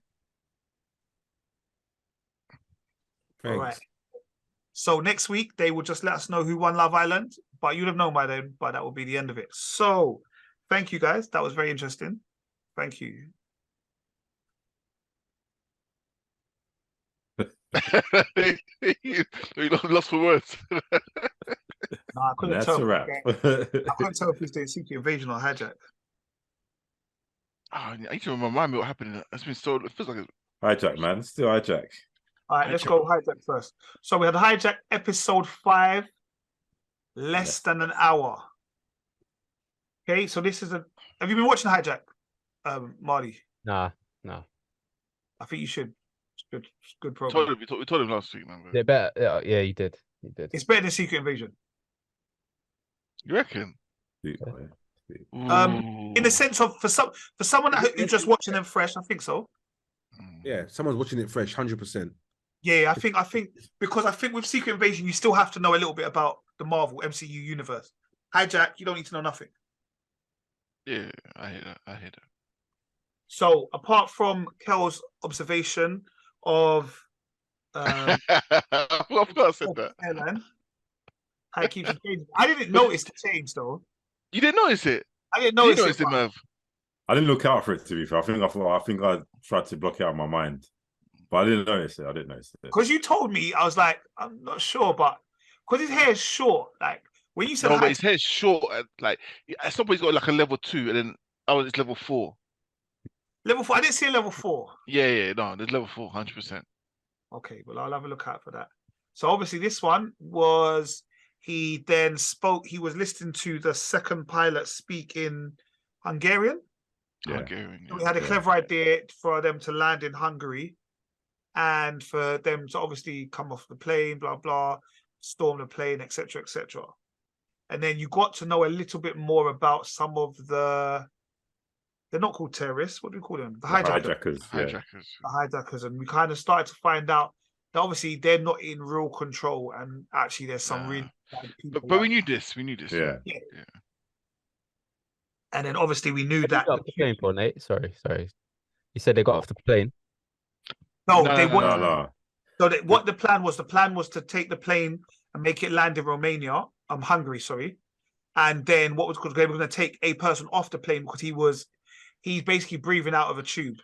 Thanks. All right. So next week, they will just let us know who won Love Island, but you'd have known by then, but that will be the end of it. So thank you, guys. That was very interesting. Thank you. You lost for words. No, I couldn't That's tell. a wrap. I couldn't tell if he's doing Secret Invasion or Hijack. Oh, I need to remind me what happened. It's been so. It feels like Hijack, man. Still Hijack. All right, let's go Hijack first. So we had Hijack episode 5, less than an hour. Okay, so this is a. Have you been watching Hijack, Marty? Nah. I think you should. It's good program. we told him last week, man. They better. Yeah, you did. It's better than Secret Invasion. You reckon? In the sense of for someone who's just watching them fresh, I think so. Yeah, someone's watching it fresh, 100%. Yeah, I think because I think with Secret Invasion you still have to know a little bit about the Marvel MCU universe. Hijack, you don't need to know nothing. Yeah, I hear that. So apart from Kel's observation of I forgot I said that. Airline, how it keeps changing. I didn't notice the change though. You didn't notice it? I didn't notice it, Merv. I didn't look out for it, to be fair. I think I tried to block it out of my mind. But I didn't notice it. Because you told me, I was like, I'm not sure, but because his hair is short, like when you said but his hair's short, like at some point he's got like a level 2, and then it's level 4. Level 4. I didn't see a level 4. Yeah, no, there's level 4, 100%. Okay, well, I'll have a look out for that. So obviously this one was, he then spoke, he was listening to the second pilot speak in Hungarian. Yeah. Hungarian. So we had a clever idea for them to land in Hungary and for them to obviously come off the plane, blah, blah, storm the plane, etc., etc. And then you got to know a little bit more about some of they're not called terrorists. What do we call them? The hijackers. Hijackers. The hijackers. And we kind of started to find out that obviously they're not in real control, and actually there's some really bad people. But we knew this. Yeah. And then obviously we knew that. Got off the plane for Nate. Sorry. You said they got off the plane. No. So what the plan was to take the plane and make it land in Romania, Hungary, sorry. And then what was because they were going to take a person off the plane because he's basically breathing out of a tube.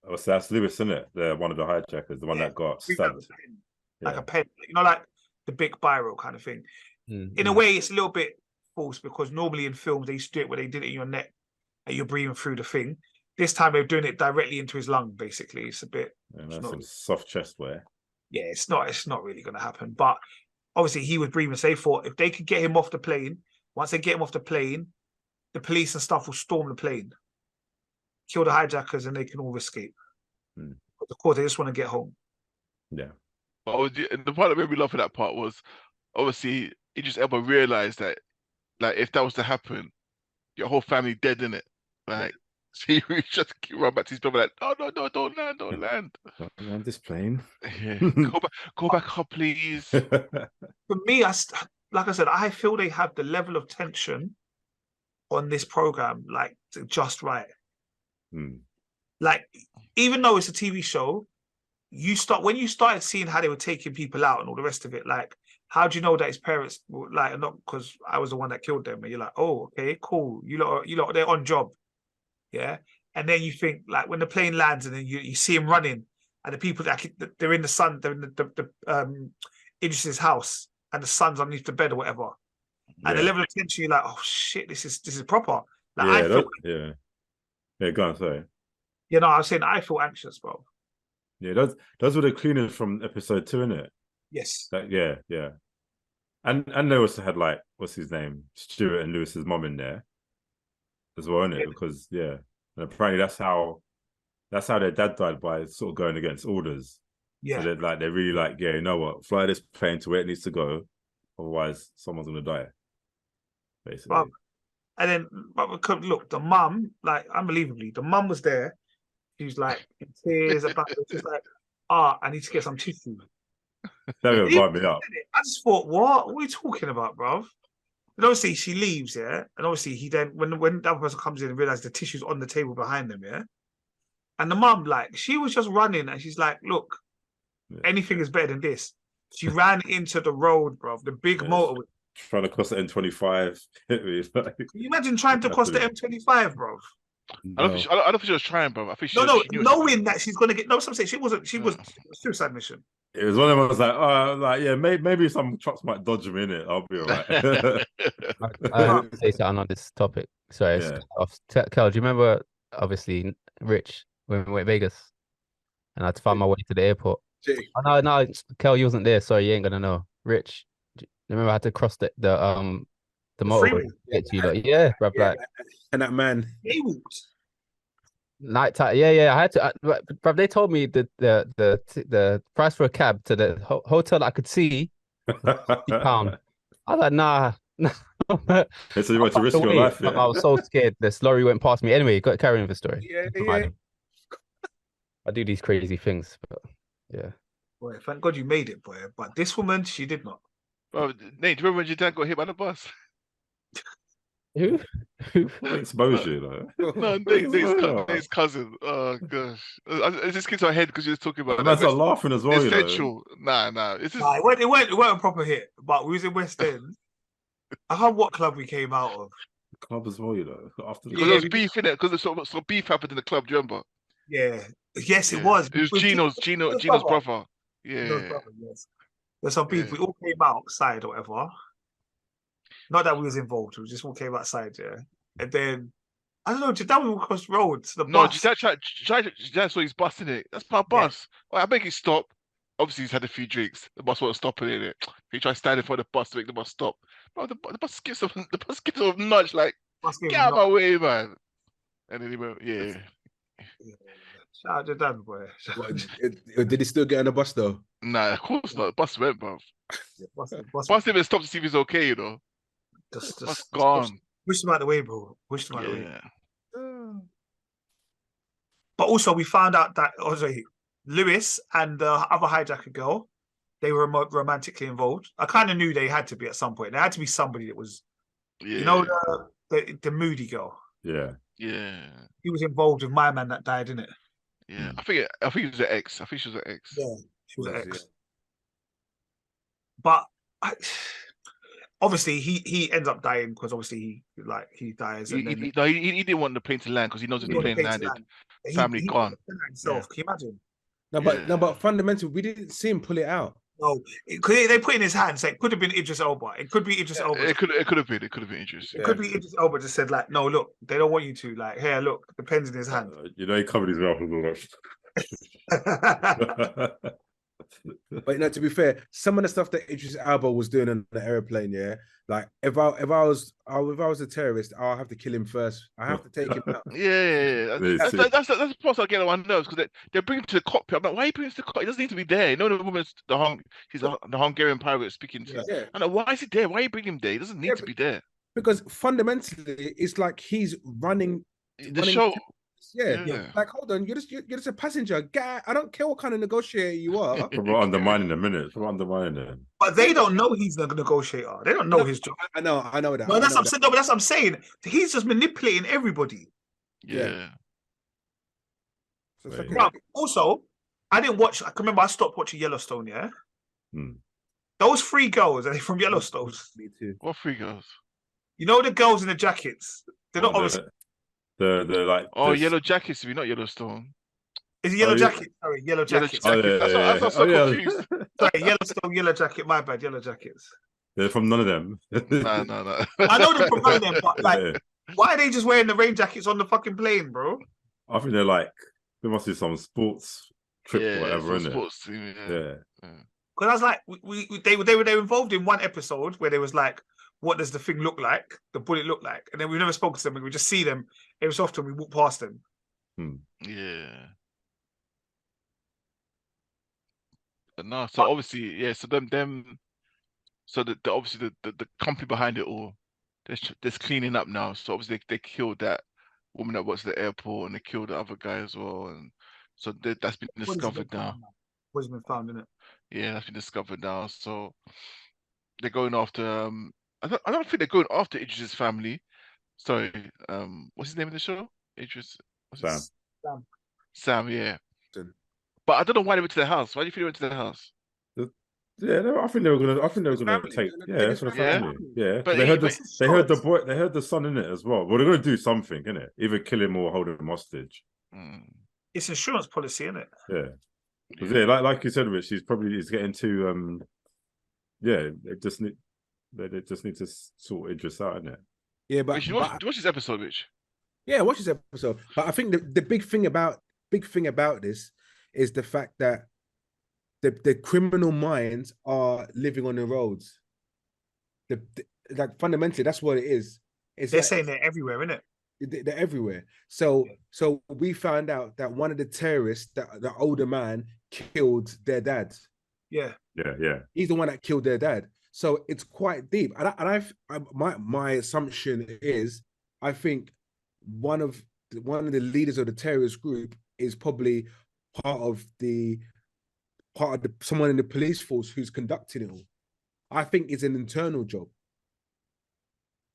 Oh, so that's Lewis, isn't it? One of the hijackers, the one that got stabbed. Like a pen, like the big biro kind of thing. In a way, it's a little bit false because normally in films they used to do it where they did it in your neck and you're breathing through the thing. This time they're doing it directly into his lung, basically. It's a bit... that's some soft chest wear. Yeah, it's not really going to happen. But obviously he was breathing. So they thought if they could get him off the plane, once they get him off the plane, the police and stuff will storm the plane, kill the hijackers, and they can all escape. But of course, they just want to get home. Yeah. But the part that made me laugh at that part was, obviously, Idris Elba realized that, like, if that was to happen, your whole family dead in it. Like, so he just run back to his brother like, no, don't land. Don't land this plane. Yeah. Go back up, please. For me, like I said, I feel they have the level of tension on this program, like, just right. Like, even though it's a TV show, when you started seeing how they were taking people out and all the rest of it, like, how do you know that his parents were, like, not because I was the one that killed them? And you're like, oh, okay, cool. You lot, they're on job. Yeah. and then you think like when the plane lands and then you see him running, and the people they're in the sun, they're in the Idris's house, and the sun's underneath the bed or whatever, and the level of tension, you're like, oh shit, this is proper. Like I feel, go on, sorry. You know, I was saying I feel anxious, bro. Yeah, those were the cleaners from episode 2, innit? Yes. Yeah. And they also had like, what's his name? Stuart and Lewis's mom in there as well, innit? Because and apparently that's how their dad died, by sort of going against orders. Yeah. So they're really like, you know what? Fly this plane to where it needs to go, otherwise someone's gonna die. Basically. And then, look, the mum, like, unbelievably, the mum was there. She was like in tears about it. Just like, I need to get some tissue. That would vibe me up. I just thought, what are you talking about, bruv? And obviously she leaves, and obviously he then, when the other person comes in and realizes the tissue's on the table behind them, and the mum, like, she was just running and she's like, look, anything is better than this. She ran into the road, bruv, the big motorway. Trying to cross the M25. Can you imagine trying to cross the M25, bruv? I don't think she was trying, bro. I think she knowing that she's gonna get I'm saying she was a suicide mission. It was one of them. I was like, maybe some trucks might dodge me in it. I'll be all right. I have to say something on this topic. Sorry, Kel, do you remember, obviously, Rich, when we went to Vegas and I had to find my way to the airport? Oh, no, Kel, you wasn't there. Sorry, you ain't gonna know. Rich, remember I had to cross the motorway to get to you. Yeah, bro. Like, and that man, he walked. Night time, I had to. Bro, they told me the price for a cab to the hotel that I could see £50. I was like, nah. So you want to risk your life? I was so scared. This lorry went past me. Anyway, got carrying the story. Yeah. I do these crazy things, but yeah. Boy, thank God you made it, boy. But this woman, she did not. Bro, Nate, do you remember when your dad got hit by the bus? Who? Expose you, though. No, Nate's cousin. Oh gosh, it just came to my head because you were talking about. Man's not laughing as well. Essential. Nah. It's just... It weren't a proper hit, but we was in West End. I can't what club we came out of. Club as well, After because there was beef in it. Because some beef happened in the club. Do you remember? Yeah. Yes, it was. It was Gino's brother. Yeah. Brother, yes. There's some beef. We all came outside or whatever. Not that we was involved. We just all came outside, and then I don't know. Jadad we across the road to the bus. No, Jadad saw he's busting it. That's my bus. I make it stop. Obviously, he's had a few drinks. The bus wasn't stopping in it. He tried standing for the bus to make the bus stop. Bro, the bus skips off. The bus skips off nudge like, get out of my way, man. And then he went, Shout out to Jadad, boy. Did he still get on the bus though? Nah, of course not. The bus went, bro. Bus didn't even stop to see if he's okay, Just gone. Push him out the way, bro. Push him out the way. But also, we found out that Lewis and the other hijacker girl, they were romantically involved. I kind of knew they had to be at some point. There had to be somebody that was, the moody girl. Yeah. He was involved with my man that died, didn't it? Yeah. I think it was an ex. I think she was an ex. Yeah, she was an ex. But obviously, he ends up dying because obviously he dies. He didn't want the plane to land because he knows if the plane landed, family gone. Himself. Can you imagine? No, but fundamentally, we didn't see him pull it out. No, they put in his hand. So it could have been Idris Elba. It could be Idris Elba. It could have been Idris. It could be Idris Elba. Just said like, no, look, they don't want you to. Like, here, look, the pen's in his hand. He covered his mouth with all that. But to be fair, some of the stuff that Idris Elba was doing on the airplane, like if I was a terrorist, I'll have to kill him first. I have to take him out. That's the part I get on my nerves because they bring him to the cockpit. I'm like, why are you bringing him to the cockpit? He doesn't need to be there. No, the woman's she's the Hungarian pirate speaking to. Yeah. I'm like, why is he there? Why are you bringing him there? He doesn't need to be there. Because fundamentally, it's like he's running the show. Like, hold on, you're just a passenger. Guy, I don't care what kind of negotiator you are. We're undermining him. But they don't know he's the negotiator. They don't know his job. I know that. But that's what I'm saying. He's just manipulating everybody. Yeah. But also, I didn't watch. I can remember I stopped watching Yellowstone. Yeah. Those 3 girls are they from Yellowstone? Me too. What 3 girls? You know the girls in the jackets. They're not obviously. The like. Oh, this- Yellow Jackets, not Yellowstone. Is it Yellow Oh, yeah. Jacket? Sorry, Yellow Yellow Jackets. Oh, Jackets. yeah, That's what I'm so confused. Sorry, Yellowstone, Yellow Jacket. My bad, Yellow Jackets. They're from none of them. No. I know them from them, but like, Yeah. why are they just wearing the rain jackets on the fucking plane, bro? I think they're like there must be some sports trip Yeah, or whatever, it's a innit? sports team. Yeah. Because I was like, they were involved in one episode where they was like, what does the thing look like? The bullet look like? And then we never spoke to them. We just see them every so often. We walk past them. Yeah. But no, so obviously, yeah. So so obviously the company behind it all, there's cleaning up now. So obviously they killed that woman that works at the airport, and they killed the other guy as well, and so that's been discovered now. What's been found, isn't it? Yeah, that's been discovered now. So they're going after. I don't think they're going after Idris's family. Sorry. What's his name in the show? Idris. Sam. Sam. Yeah. Sam. But I don't know why they went to their house. Why do you think they went to their house? Yeah, I think they were gonna take. Yeah, for the family. Yeah, But they heard They heard the son in it as well. Well, they're gonna do something, innit? Either kill him or hold him hostage. It's insurance policy, isn't it? Yeah. Yeah, like you said, Rich, he's getting to yeah, they just need to sort Idris out, innit? Yeah, but watch this episode, Rich. Yeah, watch this episode. But I think the big thing about this is the fact that the criminal minds are living on the roads. Like fundamentally, that's what it is. They're saying they're everywhere, innit? They're everywhere. So we found out that one of the terrorists, the older man, killed their dad. Yeah. He's the one that killed their dad. So it's quite deep. And my assumption is, I think one of the leaders of the terrorist group is probably part of someone in the police force who's conducting it all. I think it's an internal job.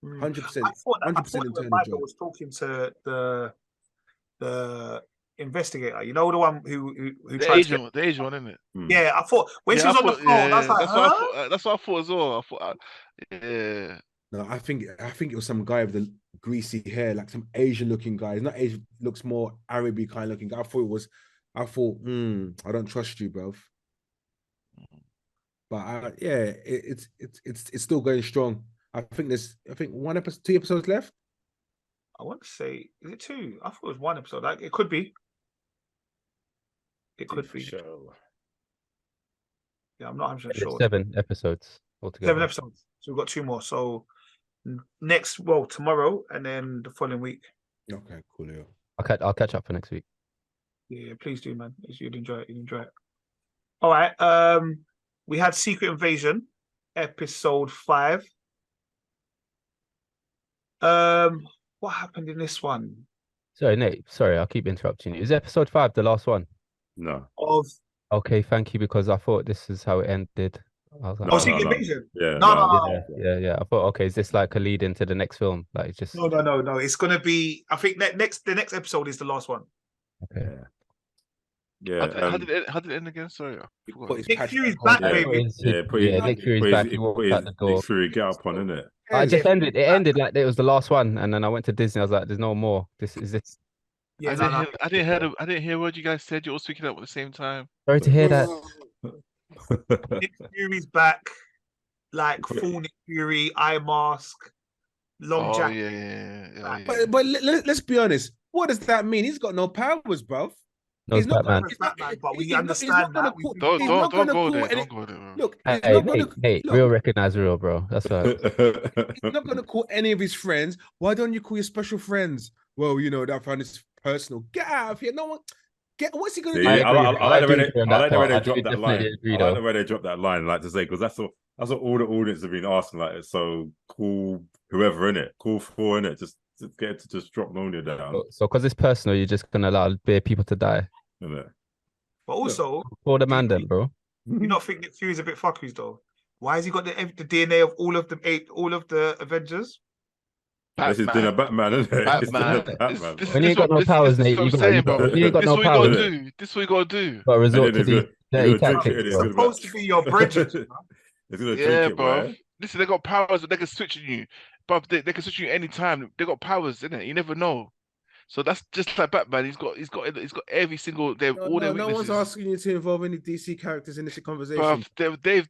100%. 100% internal job. Was talking to the investigator. You know, the one who the Asian one, isn't it? Yeah, I thought when she was on the phone, I was like, that's what I thought as well. Yeah. No, I think it was some guy with the greasy hair, like some Asian looking guy. He's not Asian, looks more Arabic kind of looking guy. I thought, I don't trust you, bro. But it's still going strong. I think 2 episodes left. I want to say, is it 2? I thought it was 1 episode. Like it could be. It could be. Show. Yeah, I'm not 100% sure. 7 episodes altogether. 7 episodes. So we've got 2 more. So tomorrow and then the following week. Okay, cool. Yeah. I'll catch up for next week. Yeah, please do, man. You'd enjoy it. All right. We had Secret Invasion, episode 5. What happened in this one? Sorry, Nate. Sorry, I'll keep interrupting you. Is episode 5 the last one? No. Okay, thank you, because I thought this is how it ended. I was like, Secret Invasion? Yeah. No. Yeah. I thought, okay, is this like a lead into the next film? Like, it's just... No. It's gonna be. I think the next episode is the last one. Okay. Yeah. How did it end again? Sorry. Nick Fury's back, baby. Nick Fury's back. He walked out the door. Nick Fury, get up on, innit? It ended like it was the last one, and then I went to Disney. I was like, "There's no more. This is this." Yeah, I didn't hear what you guys said. You're all speaking up at the same time. Sorry to hear that. Nick Fury's back, like full Nick Fury, eye mask, long jacket. Yeah. But let's be honest. What does that mean? He's got no powers, bro. No, he's Batman. But we understand that. Don't go there. Look, hey, real recognize real, bro. That's right. He's not going to call any of his friends. Why don't you call your special friends? Well, that I found this personal. Get out of here. No one. What's he going to do? I like the way they dropped that line. I like the way they dropped that line, like to say, because that's what all the audience have been asking. Like, it's so cool, whoever in it, cool for in it, just to get it to just drop Monia down. So, because it's personal, you're just gonna allow bare people to die. Isn't it? But also, for the man, then, bro. You not think Nick Fury's a bit fuckies though? Why has he got the DNA of all of the Avengers? This is dinner Batman, isn't it? Batman. When you ain't got no powers, Nate, you ain't got no powers. This is what you gotta do. But resort to the dirty tactics. It's supposed to be your bridges. Yeah, bro. Listen, they got powers that they can switch on you. But they can switch you anytime. They got powers, innit? You never know. So that's just like Batman. He's got every single. They've all their No one's weaknesses. asking you to involve any DC characters in this conversation. Bruv, they've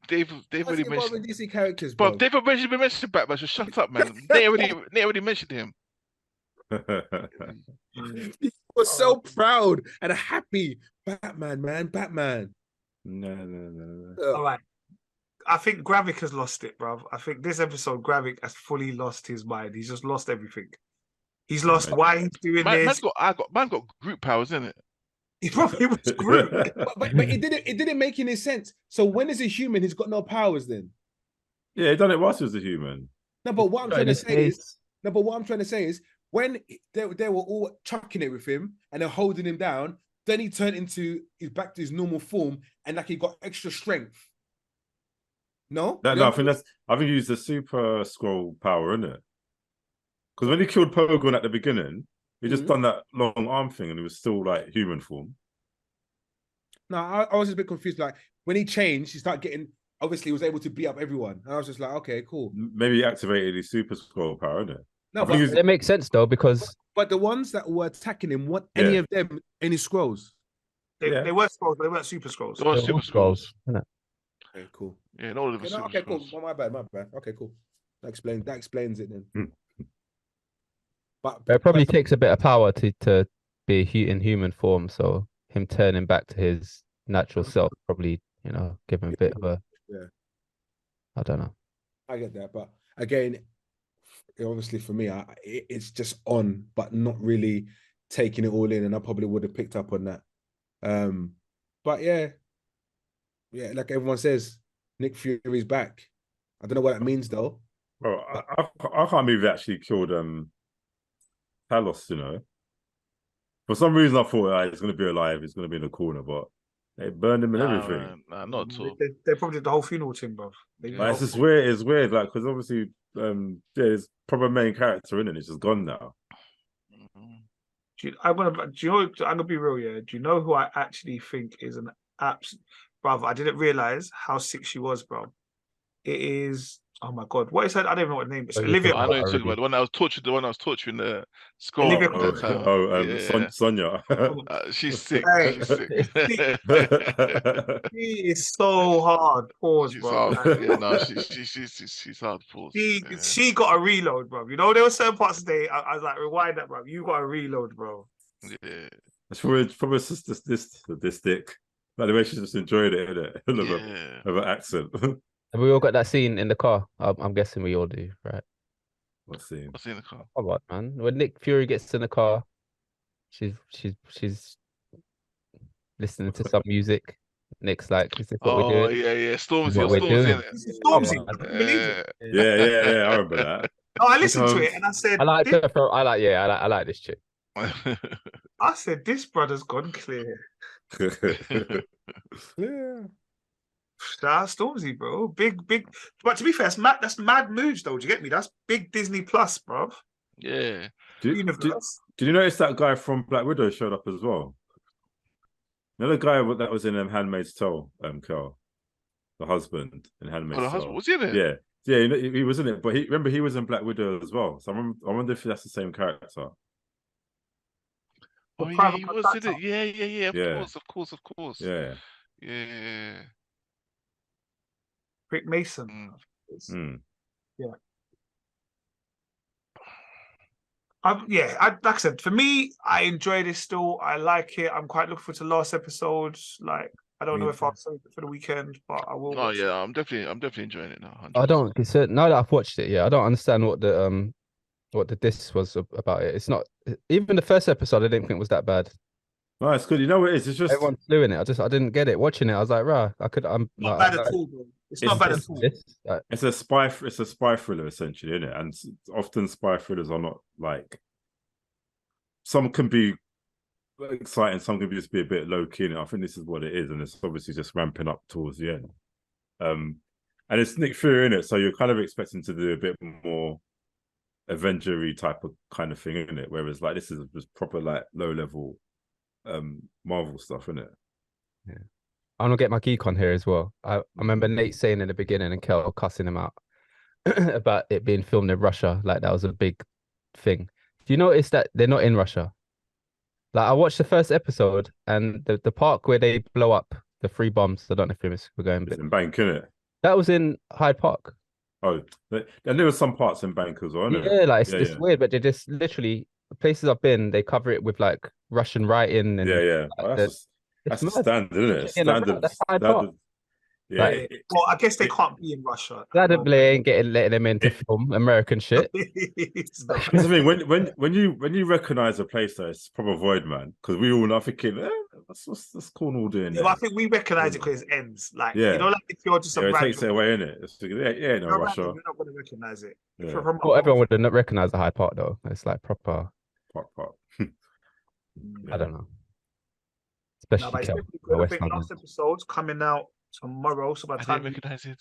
already involving mentioned. DC characters, Bro, bro. they've already mentioned Batman. So shut up, man. They already mentioned him. He was so proud and happy. Batman, man, Batman. No. All right. I think Gravik has lost it, bro. I think this episode, Gravik has fully lost his mind. He's just lost everything. He's lost why he's doing this. Man got group powers, isn't it? He probably was Groot. but it didn't make any sense. So when is a human, he's got no powers then? Yeah, he done it whilst he was a human. No, but what I'm trying to say is when they were all chucking it with him and they're holding him down, then he turned he's back to his normal form and like he got extra strength. No, I think he used the super scroll power, innit? Because when he killed Pogon at the beginning, he just done that long arm thing and he was still like human form. No, I was just a bit confused. Like when he changed, he started getting, obviously he was able to beat up everyone. And I was just like, okay, cool. Maybe he activated his super scroll power, innit? No, but it makes sense though, because the ones that were attacking him, weren't any of them any scrolls? They weren't scrolls, they weren't super scrolls. They were super scrolls. Okay, cool. Yeah, no, of them okay, cool. Well, my bad. Okay, cool. That explains it then. But it probably takes a bit of power to be in human form. So him turning back to his natural self probably, give him a bit of a. Yeah. I don't know. I get that, but again, obviously for me, it's just on, but not really taking it all in, and I probably would have picked up on that. But yeah, like everyone says, Nick Fury's back. I don't know what that means though. Well, I can't believe they actually killed Talos, For some reason I thought he's going to be alive, he's going to be in the corner, but they burned him and everything. Nah, not at all. They probably did the whole funeral thing, bro. It's just weird. It's weird, like, because obviously, there's proper main character in it. It's just gone now. I'm gonna be real, yeah. Do you know who I actually think is an absolute brother? I didn't realize how sick she was, bro. It is. Oh my god, what is her? I don't even know what her name is. Olivia. I know you're talking about the one that was torturing the scroll. Sonia. She's sick. Hey. She's sick. She is so hard. Pause, She's bro. hard. Yeah, no, she's hard. Pause. She got a reload, bro. There were certain parts of the day I was like, rewind that, bro. You got a reload, bro. Yeah. It's probably this dick. Like the way she just enjoyed it, innit? Of an accent. Have we all got that scene in the car? I'm guessing we all do, right? What scene? What's in the car? Come on, man. When Nick Fury gets in the car, she's listening to some music. Nick's like, is this what we're doing? Yeah. Stormzy What we're doing? in it. Stormzy. I couldn't believe it. Yeah. I remember that. No, I listened to it and I said, I like this chick. I said, this brother's gone clear. Yeah. That's Stormzy, bro. Big. But to be fair, that's mad moods, though. Do you get me? That's big Disney Plus, bro. Yeah. Did you notice that guy from Black Widow showed up as well? Another guy that was in Handmaid's Tale, Carl, the husband in Handmaid's Tale. Husband was he in it? Yeah. He was in it, but remember he was in Black Widow as well. So I wonder if that's the same character. Oh yeah, he was in it. Yeah. Of course. Yeah. Rick Mason. Yeah. Like I said, for me, I enjoy this still. I like it. I'm quite looking forward to the last episode. Like, I don't know if I'll save it for the weekend, but I will. Oh yeah, I'm definitely enjoying it now. 100%. I don't consider now that I've watched it. Yeah, I don't understand what the diss was about it. It's not even the first episode. I didn't think was that bad. No, it's good. You know what it is? It's just everyone flew in it. I didn't get it. Watching it, I was like, rah, I'm not bad at all, bro. It's not bad at all. It's a spy thriller essentially, isn't it? And often spy thrillers are not like, some can be exciting, some can just be a bit low key. And I think this is what it is, and it's obviously just ramping up towards the end. And it's Nick Fury in it, so you're kind of expecting to do a bit more Avenger-y type of kind of thing, isn't it? Whereas like this is just proper like low level Marvel stuff, isn't it? Yeah. I'm gonna get my geek on here as well. I remember Nate saying in the beginning and Kel cussing him out about it being filmed in Russia, like that was a big thing. Do you notice that they're not in Russia? Like I watched the first episode and the part where they blow up the 3 bombs. I don't know if we're going, It's but in Bank, innit? that was in Hyde Park. Oh, and there were some parts in Bank as well, innit? Yeah, like Yeah, it's yeah. weird, but they just literally places I've been, they cover it with like Russian writing and Yeah, yeah. like, Well, it's that's mad. standard, isn't it? Again, that's Hyde Park. Yeah. Like, Well, I guess they can't be in Russia. at the glad that moment. they ain't letting them in to film American shit. It's not. That's the thing. When you recognize a place that it's proper void, man, because we all are thinking, what's Cornwall doing Yeah, there? but I think we recognize it because it ends. Like, Yeah. you know, like if you're just a Yeah, it random, takes it away, innit? It's no you're Russia. random, you're not going to recognize it. Yeah. From Well, everyone would not recognize the Hyde Park though. It's like proper. Pop. I don't know. No, Especially but it's Kel, definitely good. I West think London. last episode's coming out tomorrow. So by I the didn't time recognize it.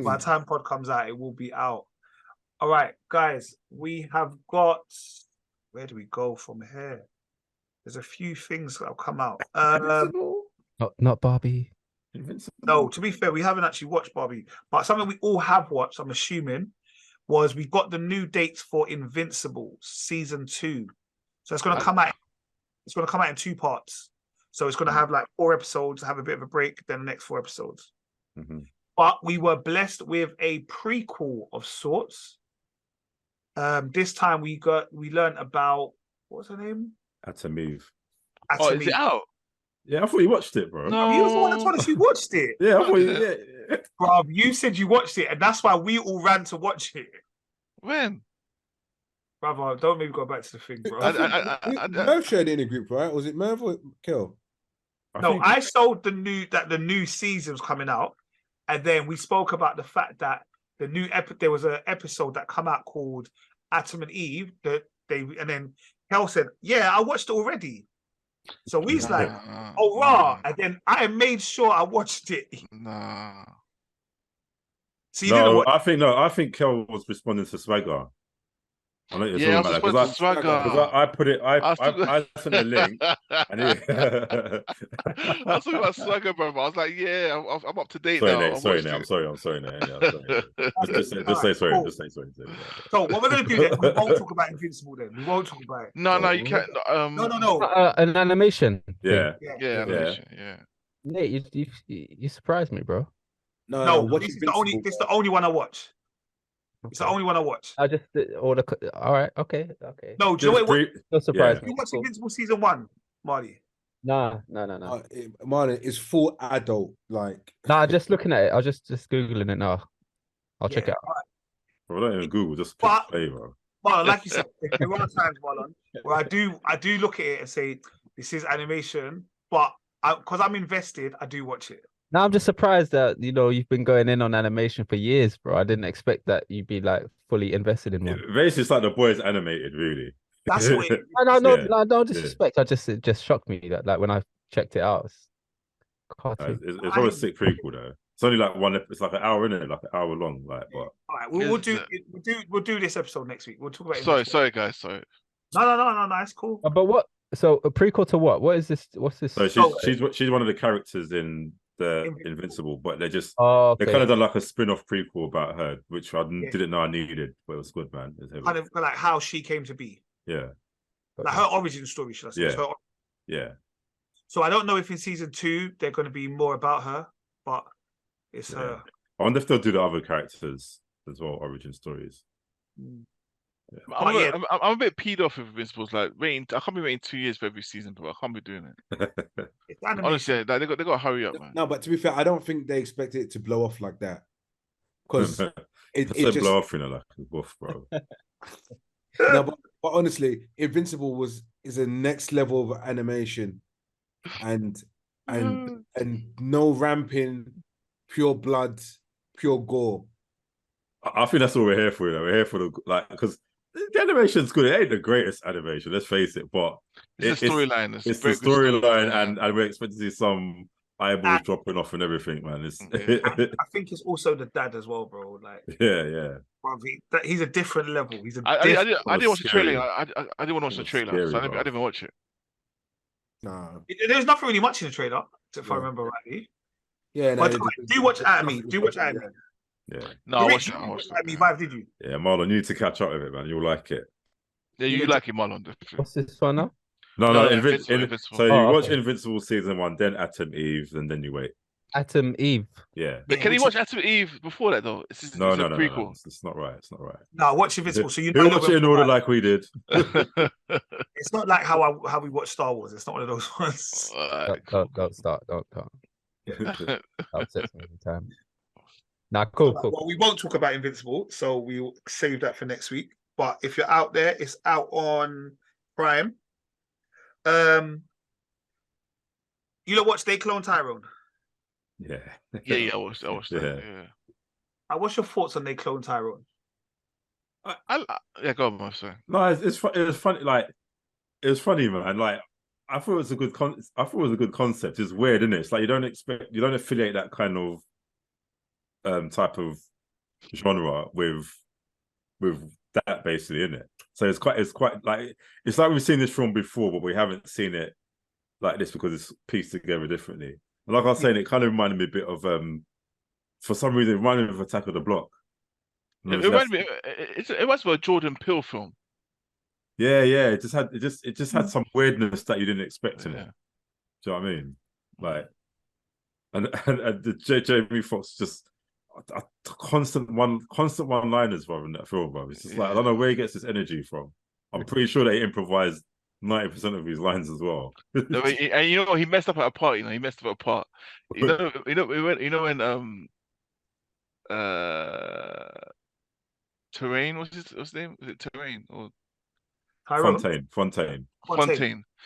by the time pod comes out, it will be out. All right, guys, we have got. Where do we go from here? There's a few things that have come out. Not Barbie. No, to be fair, we haven't actually watched Barbie, but something we all have watched, I'm assuming, was we got the new dates for Invincible season 2. So it's going to come out. It's going to come out in 2 parts. So it's going to have like 4 episodes, have a bit of a break, then the next 4 episodes. Mm-hmm. But we were blessed with a prequel of sorts. This time we learned about what's her name? Atameve. Oh, is it out? Yeah, I thought you watched it, bro. No. You was the one that told us you watched it. Yeah, I thought you. Yeah. Bro, you said you watched it, and that's why we all ran to watch it. When? Brother, don't maybe go back to the thing, bro. Merv shared it in a group, right? Was it Merv or Kel? I sold the new season was coming out, and then we spoke about the fact that the new there was an episode that come out called Adam and Eve. And then Kel said, "Yeah, I watched it already." So we's like, "Oh rah!" And then I made sure I watched it. Nah. So you didn't watch. I think Kel was responding to Swagger. I know you're talking about that because I put it. I sent a link. And I was talking about Swagger, bro. I was like, yeah, I'm up to date now. I'm sorry, Nate. Just say sorry. Cool. Just say sorry. So what we're gonna do then? We won't talk about Invincible. Then we won't talk about it. No, you can't. No. An animation. Yeah. Animation. Yeah. Nate, you surprised me, bro. No. This is the only one I watch. It's the only one I watch. I just all right. Okay. No, do you know what? No surprise. You watch Invincible season 1, Marty? No. Martin, it's full adult. Like, Nah, just looking at it. I was just googling it now. I'll check it out. Bro, don't even Google. Just play, bro. Well, like you said, there are times, Marlon, where I do look at it and say this is animation, but because I'm invested, I do watch it. Now I'm just surprised that you've been going in on animation for years, bro. I didn't expect that you'd be like fully invested in one. Basically, it's like the boys animated, really. That's what it is. No disrespect. It just shocked me that like when I checked it out, it's cartoon. It's always a sick prequel though. It's only like it's like an hour in it, like an hour long. Like, but all right, we'll do this episode next week. We'll talk about it. Sorry, guys. Sorry. No, it's cool. But what? So a prequel to what? What is this? What's this? So she's one of the characters in the Invincible, but they just they kind of done like a spin-off prequel about her, which I didn't know I needed, but it was good, man. Kind of like how she came to be. Yeah. Like her origin story, should I say? Yeah. So I don't know if in season 2 they're going to be more about her, but it's her. I wonder if they'll do the other characters as well, origin stories. Yeah. I'm a bit peed off with Invincibles. Like, I can't be waiting 2 years for every season, bro. I can't be doing it. Honestly, like, they got to hurry up, man. No, but to be fair, I don't think they expect it to blow off like that. Because it just blow off, like a wolf, bro. No, but honestly, Invincible is a next level of animation, and no ramping, pure blood, pure gore. I think that's what we're here for. We're here for because the animation's good. It ain't the greatest animation, let's face it, but it's the storyline. It's the storyline, and we're expecting to see some eyeballs dropping off and everything, man. I think it's also the dad as well, bro. Like, yeah. He's a different level. I didn't watch the trailer. I didn't want to watch the trailer, so I didn't even watch it. No, there's nothing really much in the trailer, if I remember rightly. Yeah, but do watch Anime. Do watch Anime. Yeah. No, I watched it. Anime 5, did you? Yeah, Marlon, you need to catch up with it, man. You'll like it. Yeah, you like him, Marlon. Definitely. What's this one now? No, Invincible. So you Oh, watch okay. Invincible season 1, then Atom Eve, and then you wait. Atom Eve. Yeah. But can you watch Atom Eve before that though? It's No. a prequel. It's not right. It's not right. No, watch Invincible. So you He'll know watch it in order like we did. it's not like how we watch Star Wars. It's not one of those ones. Don't start. Don't. That upsets me every time. Nah, cool. Well, we won't talk about Invincible, so we'll save that for next week. But if you're out there, it's out on Prime. You don't watch They Clone Tyrone? Yeah. Yeah, I watched that. Yeah. What's your thoughts on They Clone Tyrone? Yeah, go on, sorry. No, it was funny. Like, it was funny, man. Like, I thought it was a good concept. It's weird, isn't it? It's like you don't affiliate that kind of type of genre with that, basically, isn't it? So it's quite like, it's like we've seen this film before, but we haven't seen it like this because it's pieced together differently. And like I was saying, it kind of reminded me a bit of for some reason, it reminded me of Attack of the Block. It reminds me of a Jordan Peele film. Yeah. It just had some weirdness that you didn't expect in it. Do you know what I mean? Like, and the Jamie Foxx just a constant one-liners, bro, in that film, bro. It's just like, I don't know where he gets this energy from. I'm pretty sure they improvised 90% of his lines as well. No, and you know what? He messed up at a part. He messed up at a part. You know when Tyrone, what's his name? Was it Tyrone or Fontaine?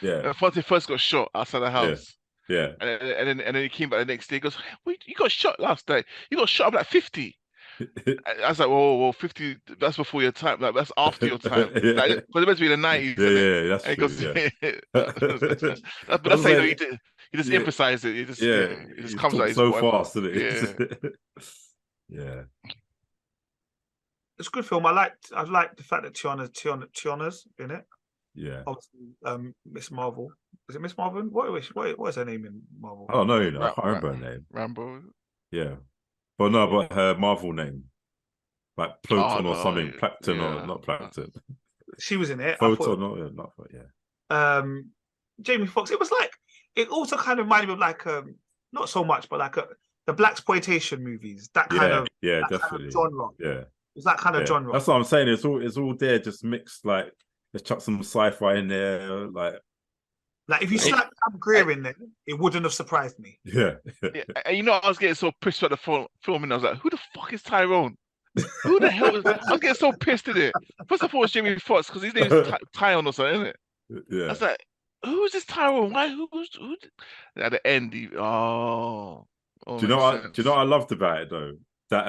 Yeah. Fontaine first got shot outside the house. Yeah. And then he came back the next day. He goes, "Wait, you got shot last night? You got shot up like 50." I was like, "Whoa, 50? That's before your time. Like, that's after your time. Because it meant to be the 90s." Yeah, that's and true. But that's how he did. He just emphasized it. He just comes out so fast, isn't it? Yeah. It's a good film. I liked the fact that Tiana's in it. Yeah. Obviously, Miss Marvel. Is it Miss Marvel? What is her name in Marvel? I don't know. I can't remember her name. Rambo. Yeah, but her Marvel name, like Ploton or something. Plankton or not Plankton. She was in it. Photon, not. Jamie Foxx. It was like, it also kind of reminded me of like not so much, but like the blaxploitation movies. That kind of definitely kind of genre. Yeah, it's that kind of genre. That's what I'm saying. It's all there, just mixed. Like, let's chuck some sci-fi in there. Like if you slapped Pam Grier in there, it wouldn't have surprised me. Yeah. And you know, I was getting so pissed at the film, and I was like, "Who the fuck is Tyrone? Who the hell is?" I was getting so pissed at it. First of all, it's Jamie Foxx because his name is Tyrone or something, isn't it? Yeah. I was like, "Who is this Tyrone? Why? Who?" At the end, do you know what I loved about it though? That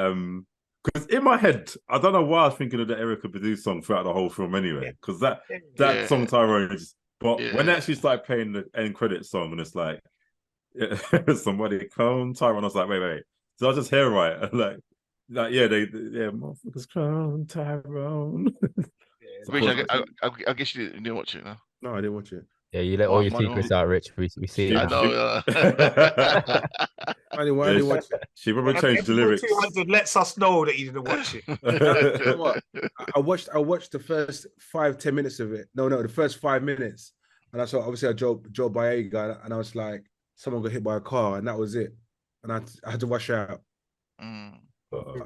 because in my head, I don't know why I was thinking of the Erykah Badu song throughout the whole film anyway. Because that song Tyrone is. But when they actually started playing the end credit song, and it's like somebody clone Tyrone, I was like, wait. So I just hear right, motherfuckers clone Tyrone. I guess you didn't watch it, no? No, I didn't watch it. Yeah, you let all your secrets out, Rich. We see it. I know. I didn't watch it. She probably changed the lyrics. 200 lets us know that you didn't watch it. You know what? I watched the first 5-10 minutes of it. No, the first 5 minutes, and I saw obviously a Joe Boyega, and I was like, someone got hit by a car, and that was it. And I had to rush out. From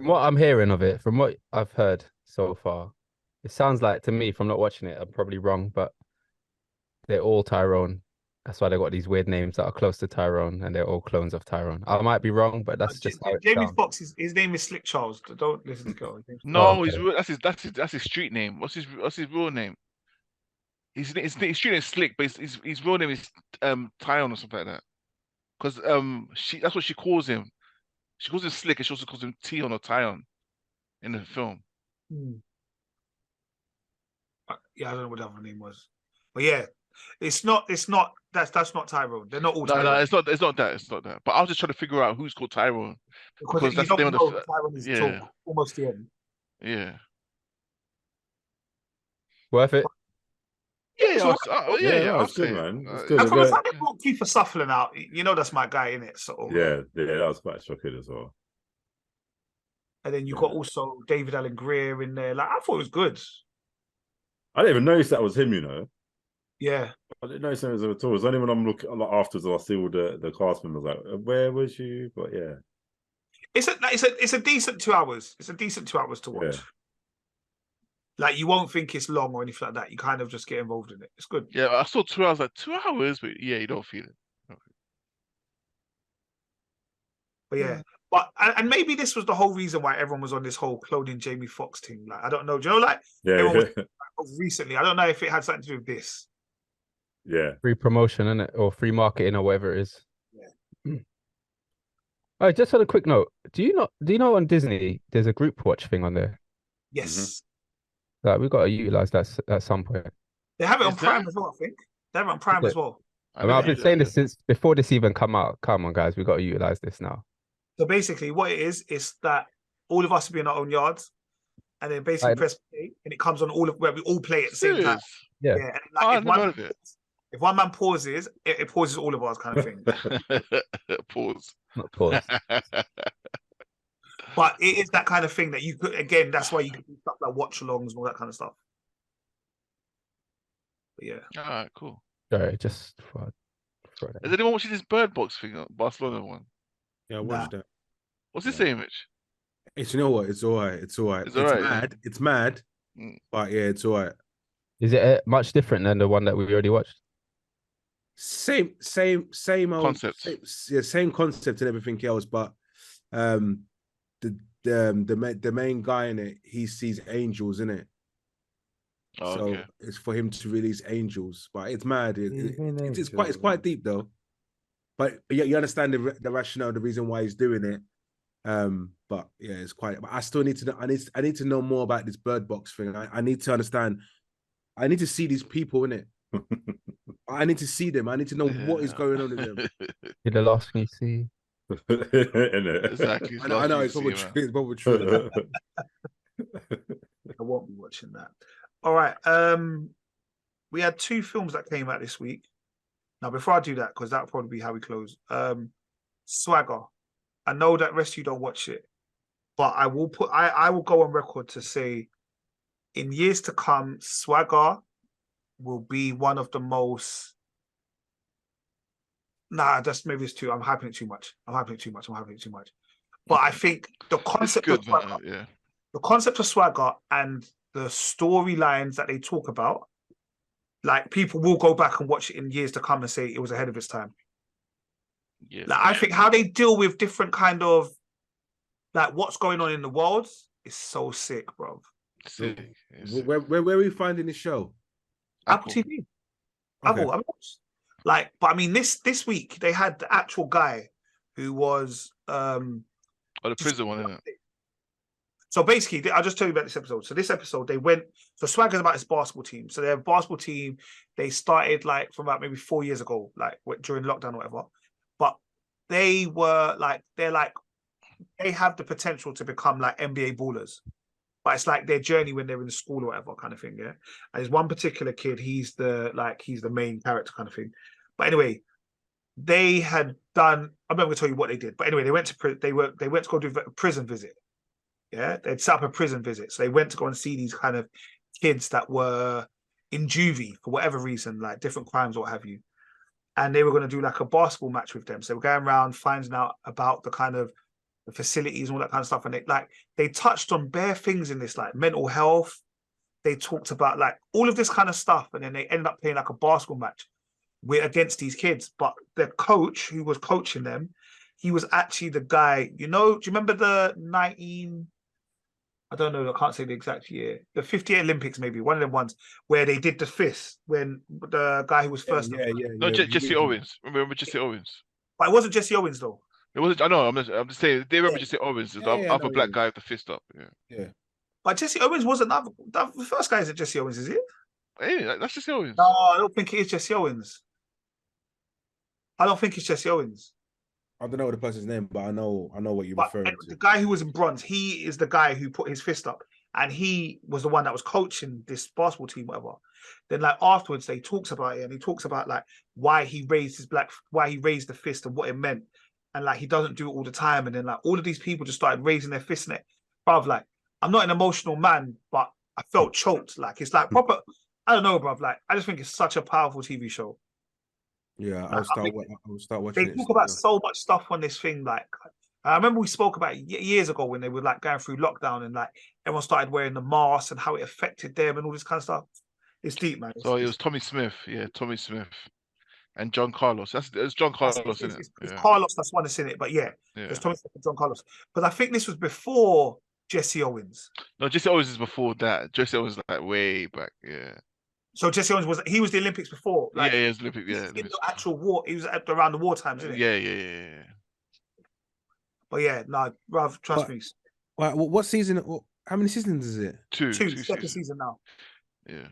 what I'm hearing of it, from what I've heard so far, it sounds like to me, from not watching it, I'm probably wrong, but they're all Tyrone. That's why they got these weird names that are close to Tyrone, and they're all clones of Tyrone. I might be wrong, but that's just how it Jamie sounds. Foxx, his name is Slick Charles. Don't listen to go. No, that's his street name. What's his real name? His street name is Slick, but his real name is Tyrone or something like that. Because that's what she calls him. She calls him Slick, and she also calls him Tion or Tyon in the film. Yeah, I don't know what the other name was, but yeah. That's not Tyrone. They're not all Tyrone. No, it's not that. But I was just trying to figure out who's called Tyrone. Because that's the name of the Tyrone is till almost the end. Yeah. Worth it? Yeah, it's good, man. It's good. And from the time they brought Kiefer Sutherland out, you know that's my guy, innit? So yeah, that was quite shocking as well. And then you got also David Allen Greer in there. Like, I thought it was good. I didn't even notice that was him. You know. Yeah. I didn't notice it was at all. It's only when I'm looking like, afterwards I see all the cast members like, where was you? But yeah, it's a decent 2 hours. It's a decent 2 hours to watch. Yeah. Like you won't think it's long or anything like that. You kind of just get involved in it. It's good. Yeah, I saw 2 hours, like 2 hours, but yeah, you don't feel it. But yeah. But and maybe this was the whole reason why everyone was on this whole cloning Jamie Foxx thing. Like I don't know. Do you know like yeah, recently? I don't know if it had something to do with this. yeah. Free promotion, innit? Or free marketing or whatever it is. Yeah. Oh, just on a quick note, do you know on Disney there's a group watch thing on there? Yes. Like we've got to utilize that at some point. They have it on Is Prime that- as well, I think. They have it on Prime as well. I mean, I've been saying this since before this even come out. Come on, guys, we've got to utilize this now. So basically what it is that all of us will be in our own yards and then basically press play and it comes on all of where we all play at the same time. Serious? Yeah. And Oh, like, I've never heard of it. if one man pauses, it pauses all of ours kind of thing. Pause. Not pause. But it is that kind of thing that you could, again, that's why you can do stuff like watch alongs and all that kind of stuff. But yeah. All right, cool. Sorry, just for that. Has anyone watching this Bird Box thing, Barcelona one? Yeah, I watched that. What's this saying, Mitch? You know what? It's all right. It's all right. It's all right, yeah. mad. It's mad. Mm. But yeah, it's all right. Is it much different than the one that we already watched? Same old Concept. same concept and everything else. But the main guy in it, he sees angels in it. Oh, So okay. it's for him to release angels, but it's mad. It's quite deep though. But you understand the rationale, the reason why he's doing it. But yeah, it's quite. But I still need to know. I need to know more about this Bird Box thing. I need to understand. I need to see these people in it. I need to see them. I need to know what is going on with them. You're the last thing you see. Exactly. I know it's probably true. It's probably true. I won't be watching that. All right. We had 2 films that came out this week. Now, before I do that, because that'll probably be how we close. Swagger. I know that rest of you don't watch it, but I will go on record to say, in years to come, Swagger will be one of the most. Nah, that's maybe it's too. I'm hyping it too much. But I think the concept It's good, of Swagger, yeah. the concept of Swagger and the storylines that they talk about, like people will go back and watch it in years to come and say it was ahead of its time. Yeah. Like I think how they deal with different kind of like what's going on in the world is so sick, bro. Sick. Where are we finding this show? Apple TV. Apple. I mean, like, but I mean, this week they had the actual guy who was the prison one, isn't it? So basically, I'll just tell you about this episode. So this episode, they went. So Swagger's about his basketball team. So they have a basketball team. They started like from about maybe 4 years ago, like during lockdown or whatever. But they were like, they have the potential to become like NBA ballers. But it's like their journey when they're in school or whatever kind of thing, yeah. And there's one particular kid, he's the main character kind of thing. But anyway, they had done. I'm not going to tell you what they did, but anyway, they went to go do a prison visit. Yeah, they'd set up a prison visit, so they went to go and see these kind of kids that were in juvie for whatever reason, like different crimes or what have you. And they were going to do like a basketball match with them. So we're going around finding out about the kind of the facilities and all that kind of stuff. And they touched on bare things in this, like mental health. They talked about like all of this kind of stuff. And then they ended up playing like a basketball match against these kids. But the coach who was coaching them, he was actually the guy, do you remember the I don't know, I can't say the exact year. The 58 Olympics, maybe, one of them ones where they did the fist when the guy who was first. No, Jesse Owens. Remember Jesse Owens? But it wasn't Jesse Owens, though. It wasn't. I know. I'm just saying. They remember Jesse Owens, the other black guy with the fist up. Yeah. But Jesse Owens wasn't the first guy. Isn't Jesse Owens? Is it? Hey, that's Jesse Owens. No, I don't think it is Jesse Owens. I don't think it's Jesse Owens. I don't know the person's name, but I know what you're referring to. The guy who was in bronze, he is the guy who put his fist up, and he was the one that was coaching this basketball team, whatever. Then, like afterwards, they talks about it, and he talks about like why he raised the fist and what it meant, and like he doesn't do it all the time. And then like all of these people just started raising their fists in it. Bruv, like I'm not an emotional man, but I felt choked. Like it's like proper. I don't know, bruv. Like, I just think it's such a powerful TV show. Yeah, Like, I'll start watching they it. talk about so much stuff on this thing. Like, I remember we spoke about it years ago when they were like going through lockdown and like everyone started wearing the masks and how it affected them and all this kind of stuff. It's deep, man. So it was Tommy Smith, Tommy Smith, and John Carlos. It's John Carlos, isn't it? It's Carlos that's one that's in it, but yeah. It's Tommy Smith and John Carlos. But I think this was before Jesse Owens. No, Jesse Owens is before that. Jesse Owens like way back, yeah. So Jesse Owens was the Olympics before. Like, yeah, it's Olympic, yeah. In the actual war, he was around the war times, isn't it? Yeah. But yeah, no, bruv, trust me. Right, what season? How many seasons is it? Two second season now. Yeah.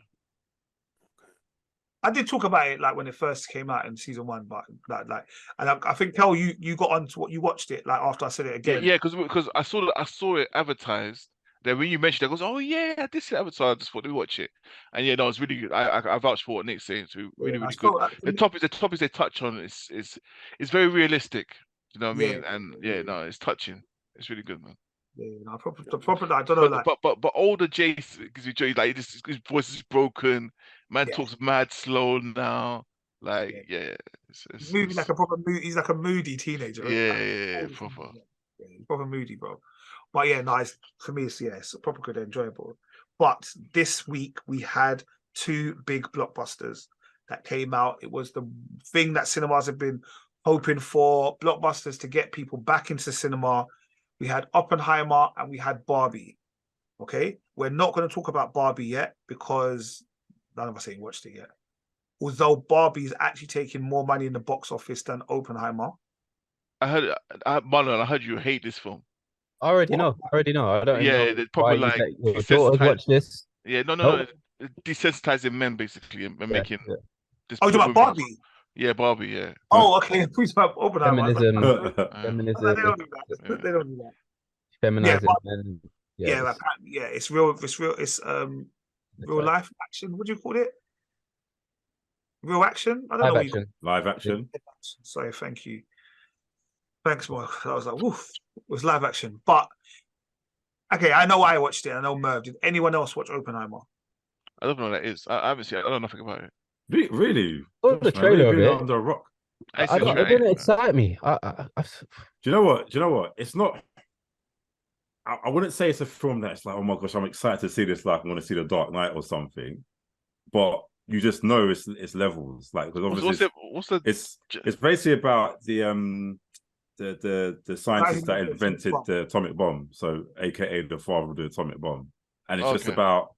I did talk about it like when it first came out in season 1, but like, and I think Kel, you got onto what you watched it like after I said it again. Yeah, because I saw it advertised. Then when you mentioned it, I goes, oh yeah, this is advertised. I just thought we watch it, and yeah, no, it's really good. I vouch for what Nick's saying. So really good. The topics they touch on is very realistic. You know what I mean? And no, it's touching. It's really good, man. Yeah, no, proper. I don't know, like, but older Jace, because you like his voice is broken. Man talks mad slow now. Like, he's moving like a proper. He's like a moody teenager. Yeah, proper. Yeah, proper moody, bro. But yeah, nice for me. It's proper good, enjoyable. But this week we had 2 big blockbusters that came out. It was the thing that cinemas have been hoping for, blockbusters to get people back into cinema. We had Oppenheimer and we had Barbie. Okay, we're not going to talk about Barbie yet because none of us ain't watched it yet. Although Barbie is actually taking more money in the box office than Oppenheimer. I heard you hate this film. I already know. I don't know. The proper like your daughters watch this. Yeah, no. Desensitizing men basically and making this. Oh, you're about Barbie? Yeah, Barbie. Yeah. Oh, okay. Please about Oppenheimer. Feminism. They don't do that. They don't do that. Feminizing men. It's real. It's real. It's real life action. What do you call it? Real action? I don't know. Live action. Sorry, thank you. Thanks, Mark. I was like, woof. It was live action. But okay, I know why I watched it. I know Merv. Did anyone else watch Oppenheimer? I don't know what that is. I haven't seen it. I don't know nothing about it. Really? Oh, the trailer of it. Under a rock. It didn't excite me. Do you know what? It's not. I wouldn't say it's a film that's like, oh my gosh, I'm excited to see this. Like, I'm going to see The Dark Knight or something. But you just know it's levels. Like, because obviously it's basically about the scientist that invented the atomic bomb. So, AKA the father of the atomic bomb, and it's just about.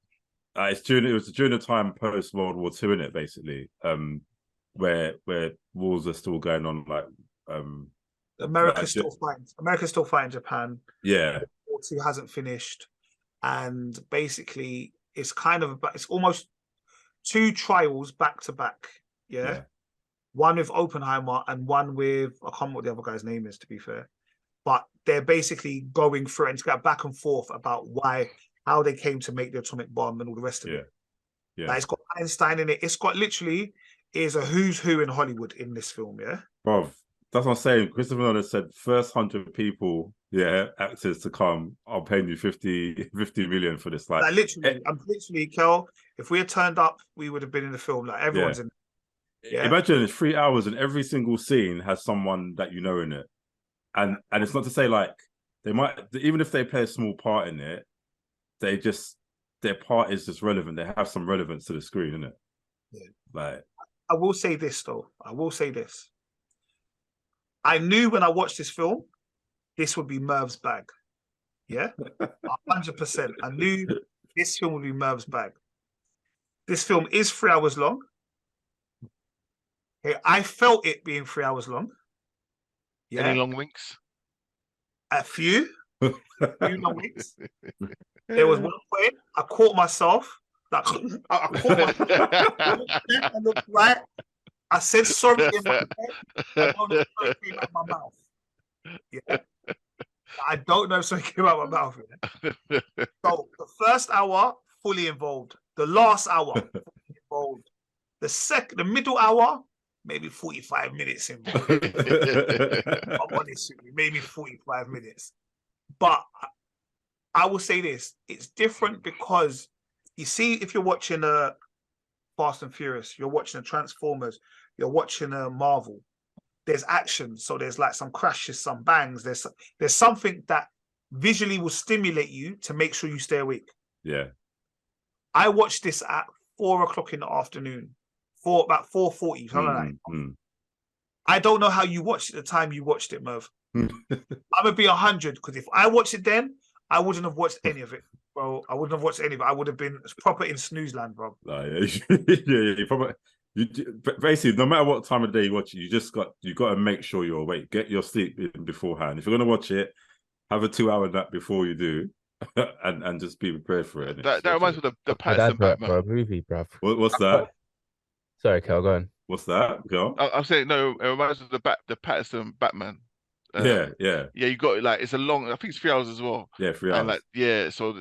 It was during the time post World War II, in it basically, where wars are still going on, like America's still fighting Japan. Yeah, War II hasn't finished, and basically it's it's almost 2 trials back to back. Yeah, one with Oppenheimer and one with I can't remember what the other guy's name is, to be fair, but they're basically going through and to go back and forth about how they came to make the atomic bomb and all the rest of it. Yeah. Like, it's got Einstein in it. It's got literally is a who's who in Hollywood in this film, yeah? Bruv, that's what I'm saying. Christopher Nolan said first 100 people, actors to come, I'll pay you 50 million for this. Like literally, I'm literally, Kel, if we had turned up, we would have been in the film. Like everyone's in it. Yeah? Imagine it's 3 hours and every single scene has someone that you know in it. And it's not to say like they might, even if they play a small part in it, their part is just relevant. They have some relevance to the screen, isn't it? Yeah. Like, I will say this though. I knew when I watched this film, this would be Merv's bag. Yeah, 100%. I knew this film would be Merv's bag. This film is 3 hours long. Okay, I felt it being 3 hours long. Yeah. Any long winks? A few long winks. There was one point I caught myself. Like, I caught myself. I looked right. I said sorry in my head. I don't know if something came out of my mouth. Yeah. I don't know if something came out of my mouth. Yeah? So the first hour, fully involved. The last hour, fully involved. The middle hour, maybe 45 minutes involved. I'm honest with you, maybe 45 minutes. But I will say this, it's different because you see, if you're watching a Fast and Furious. You're watching a Transformers. You're watching a Marvel. There's action, so there's like some crashes, some bangs. There's something that visually will stimulate you to make sure you stay awake. Yeah. I watched this at 4:00 in the afternoon, about 4:40, something like that. I don't know how you watched it the time you watched it, Merv. I'm gonna be 100 because if I watched it then, I wouldn't have watched any of it, bro. I wouldn't have watched any of it. I would have been proper in snooze land, bro. You probably. Basically, no matter what time of day you watch it, you got to make sure you're awake. Get your sleep in beforehand. If you're gonna watch it, have a 2-hour nap before you do, and just be prepared for it. That reminds me of the Patterson Batman. For a movie, bruv. What's that? Sorry, Kel, go on. What's that? Go. I'm saying no. It reminds me of the Patterson Batman. Yeah. You got like it's a long. I think it's 3 hours as well. Yeah, 3 hours. And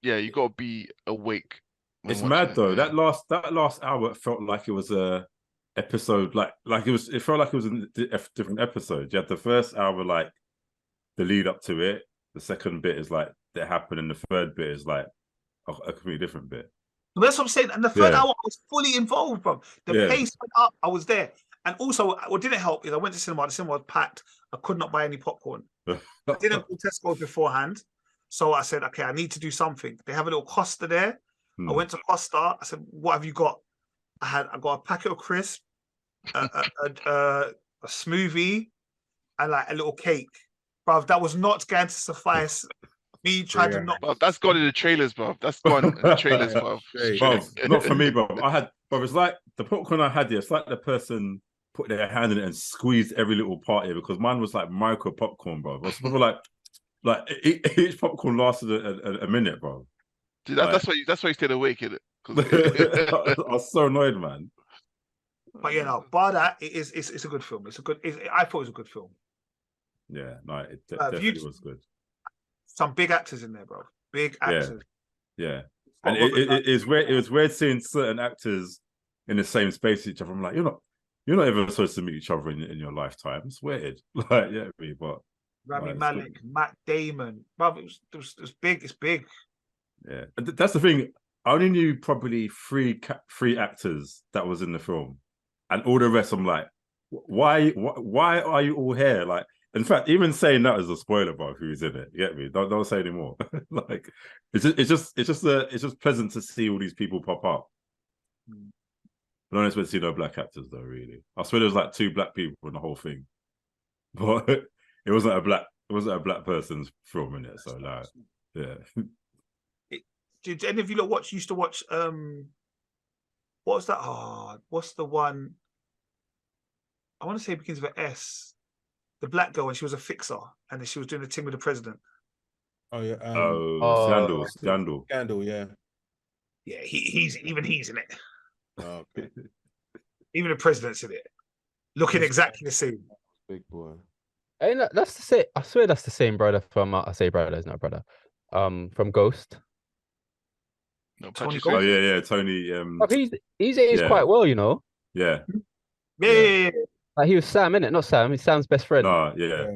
you got to be awake. It's mad though. That last hour felt like it was a episode. Like it felt like it was a different episode. You had the first hour like the lead up to it. The second bit is like that happened, and the third bit is like a completely different bit. That's what I'm saying. And the third hour, I was fully involved, bro. The pace went up. I was there. And also, what didn't help is I went to cinema. The cinema was packed. I could not buy any popcorn. I didn't go to Tesco beforehand. So I said, okay, I need to do something. They have a little Costa there. I went to Costa. I said, what have you got? I got a packet of crisps, a smoothie, and like a little cake. Bruv, that was not going to suffice. Me trying to not. Bruv, that's gone in the trailers, bruv. That's gone in the trailers, bruv. Not for me, bruv. It's like the popcorn I had here. It's like the person put their hand in it and squeezed every little part here because mine was like micro popcorn, bruv. It was probably like each popcorn lasted a minute, bro. Dude, that's why you stayed awake, innit? I was so annoyed, man. But bar that, it's a good film. I thought it was a good film. Yeah, no, it definitely was good. Some big actors in there, bro. Big actors. Yeah. And it was weird seeing certain actors in the same space as each other. I'm like, you're not ever supposed to meet each other in your lifetime. It's weird. Like, but Rami Malek, Matt Damon, bro, it was big. It's big. Yeah, that's the thing. I only knew probably three actors that was in the film, and all the rest. I'm like, why are you all here? Like, in fact, even saying that is a spoiler, bro. Who's in it? You get me? Don't say anymore. Like, it's just pleasant to see all these people pop up. I don't expect to see no black actors though. Really, I swear there was like 2 black people in the whole thing, but it wasn't a black person's film in it. So like, yeah. Did any of you used to watch what was that? Oh, what's the one? I want to say it begins with an S. The black girl, and she was a fixer, and then she was doing the thing with the president. Oh yeah. Scandal. Yeah. Yeah, he's in it. Oh, Even the president's in it, looking exactly the same. Big boy. Hey, that's the same. I swear that's the same brother from. I say brother, it's not brother. From Ghost. No, Tony Oh yeah, Tony. He's aged quite well, you know. Yeah. Like he was Sam, innit? Not Sam. He's Sam's best friend. Yeah.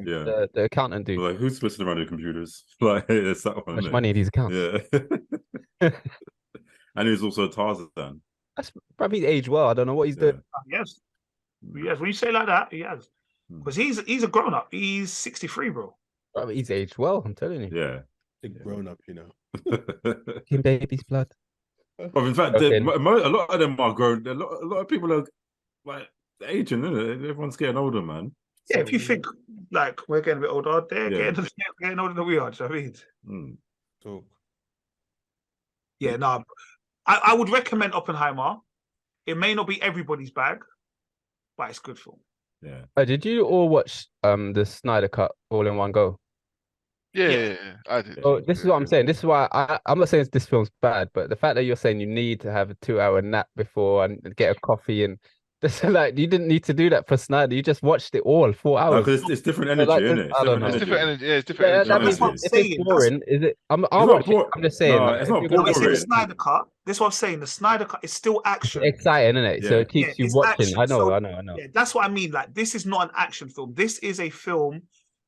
The accountant dude. Like, who's supposed to run the computers? Like, it's that one. Much money in these accounts. Yeah. And he's also Tarzan. That's probably aged well. I don't know what he's doing. Yes. When you say like that, he has. Because he's a grown up. He's 63, bro. Probably he's aged well. I'm telling you. Yeah. Big grown up, you know. In baby's blood. Well, in fact, a lot of them are grown. A lot of people are like aging, isn't it? Everyone's getting older, man. Yeah, if you think like we're getting a bit older, they're getting older than we are. Do you know what I mean? Talk. Yeah, no. I would recommend Oppenheimer. It may not be everybody's bag, but it's good film. Yeah. Did you all watch the Snyder Cut all in one go? Yeah, I did. Oh, this is what I'm saying. This is why I'm not saying this film's bad, but the fact that you're saying you need to have a 2-hour nap before and get a coffee and this, like, you didn't need to do that for Snyder. You just watched it all 4 hours. Because it's different energy, like, isn't it? I don't know. It's different energy. Yeah, it's different energy. That means if it's boring, is it? I'm just saying. No, like, it's not No, boring. it's in the Snyder Cut. This is what I'm saying. The Snyder Cut is still action. It's exciting, isn't it? So it keeps you watching. Action. I know. Yeah, that's what I mean. Like, this is not an action film. This is a film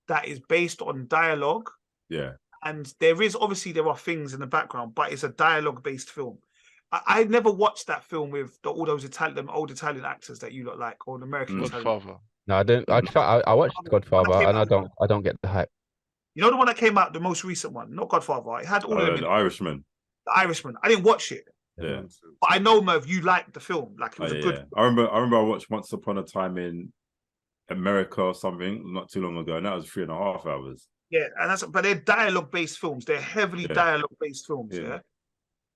that is based on dialogue. Yeah. And there are things in the background, but it's a dialogue-based film. I never watched that film with all those old Italian actors that you look like, or the American Italian. Godfather. No, I don't. I watched Godfather, and I don't get the hype. You know the one that came out, the most recent one, not Godfather. It had all of them in The it. Irishman. The Irishman. I didn't watch it, Yeah. but I know, Merv, you liked the film. Like it was a good. Yeah. I remember I watched Once Upon a Time in America or something not too long ago, and that was 3.5 hours. Yeah, and but they're dialogue-based films. They're heavily dialogue-based films. Yeah.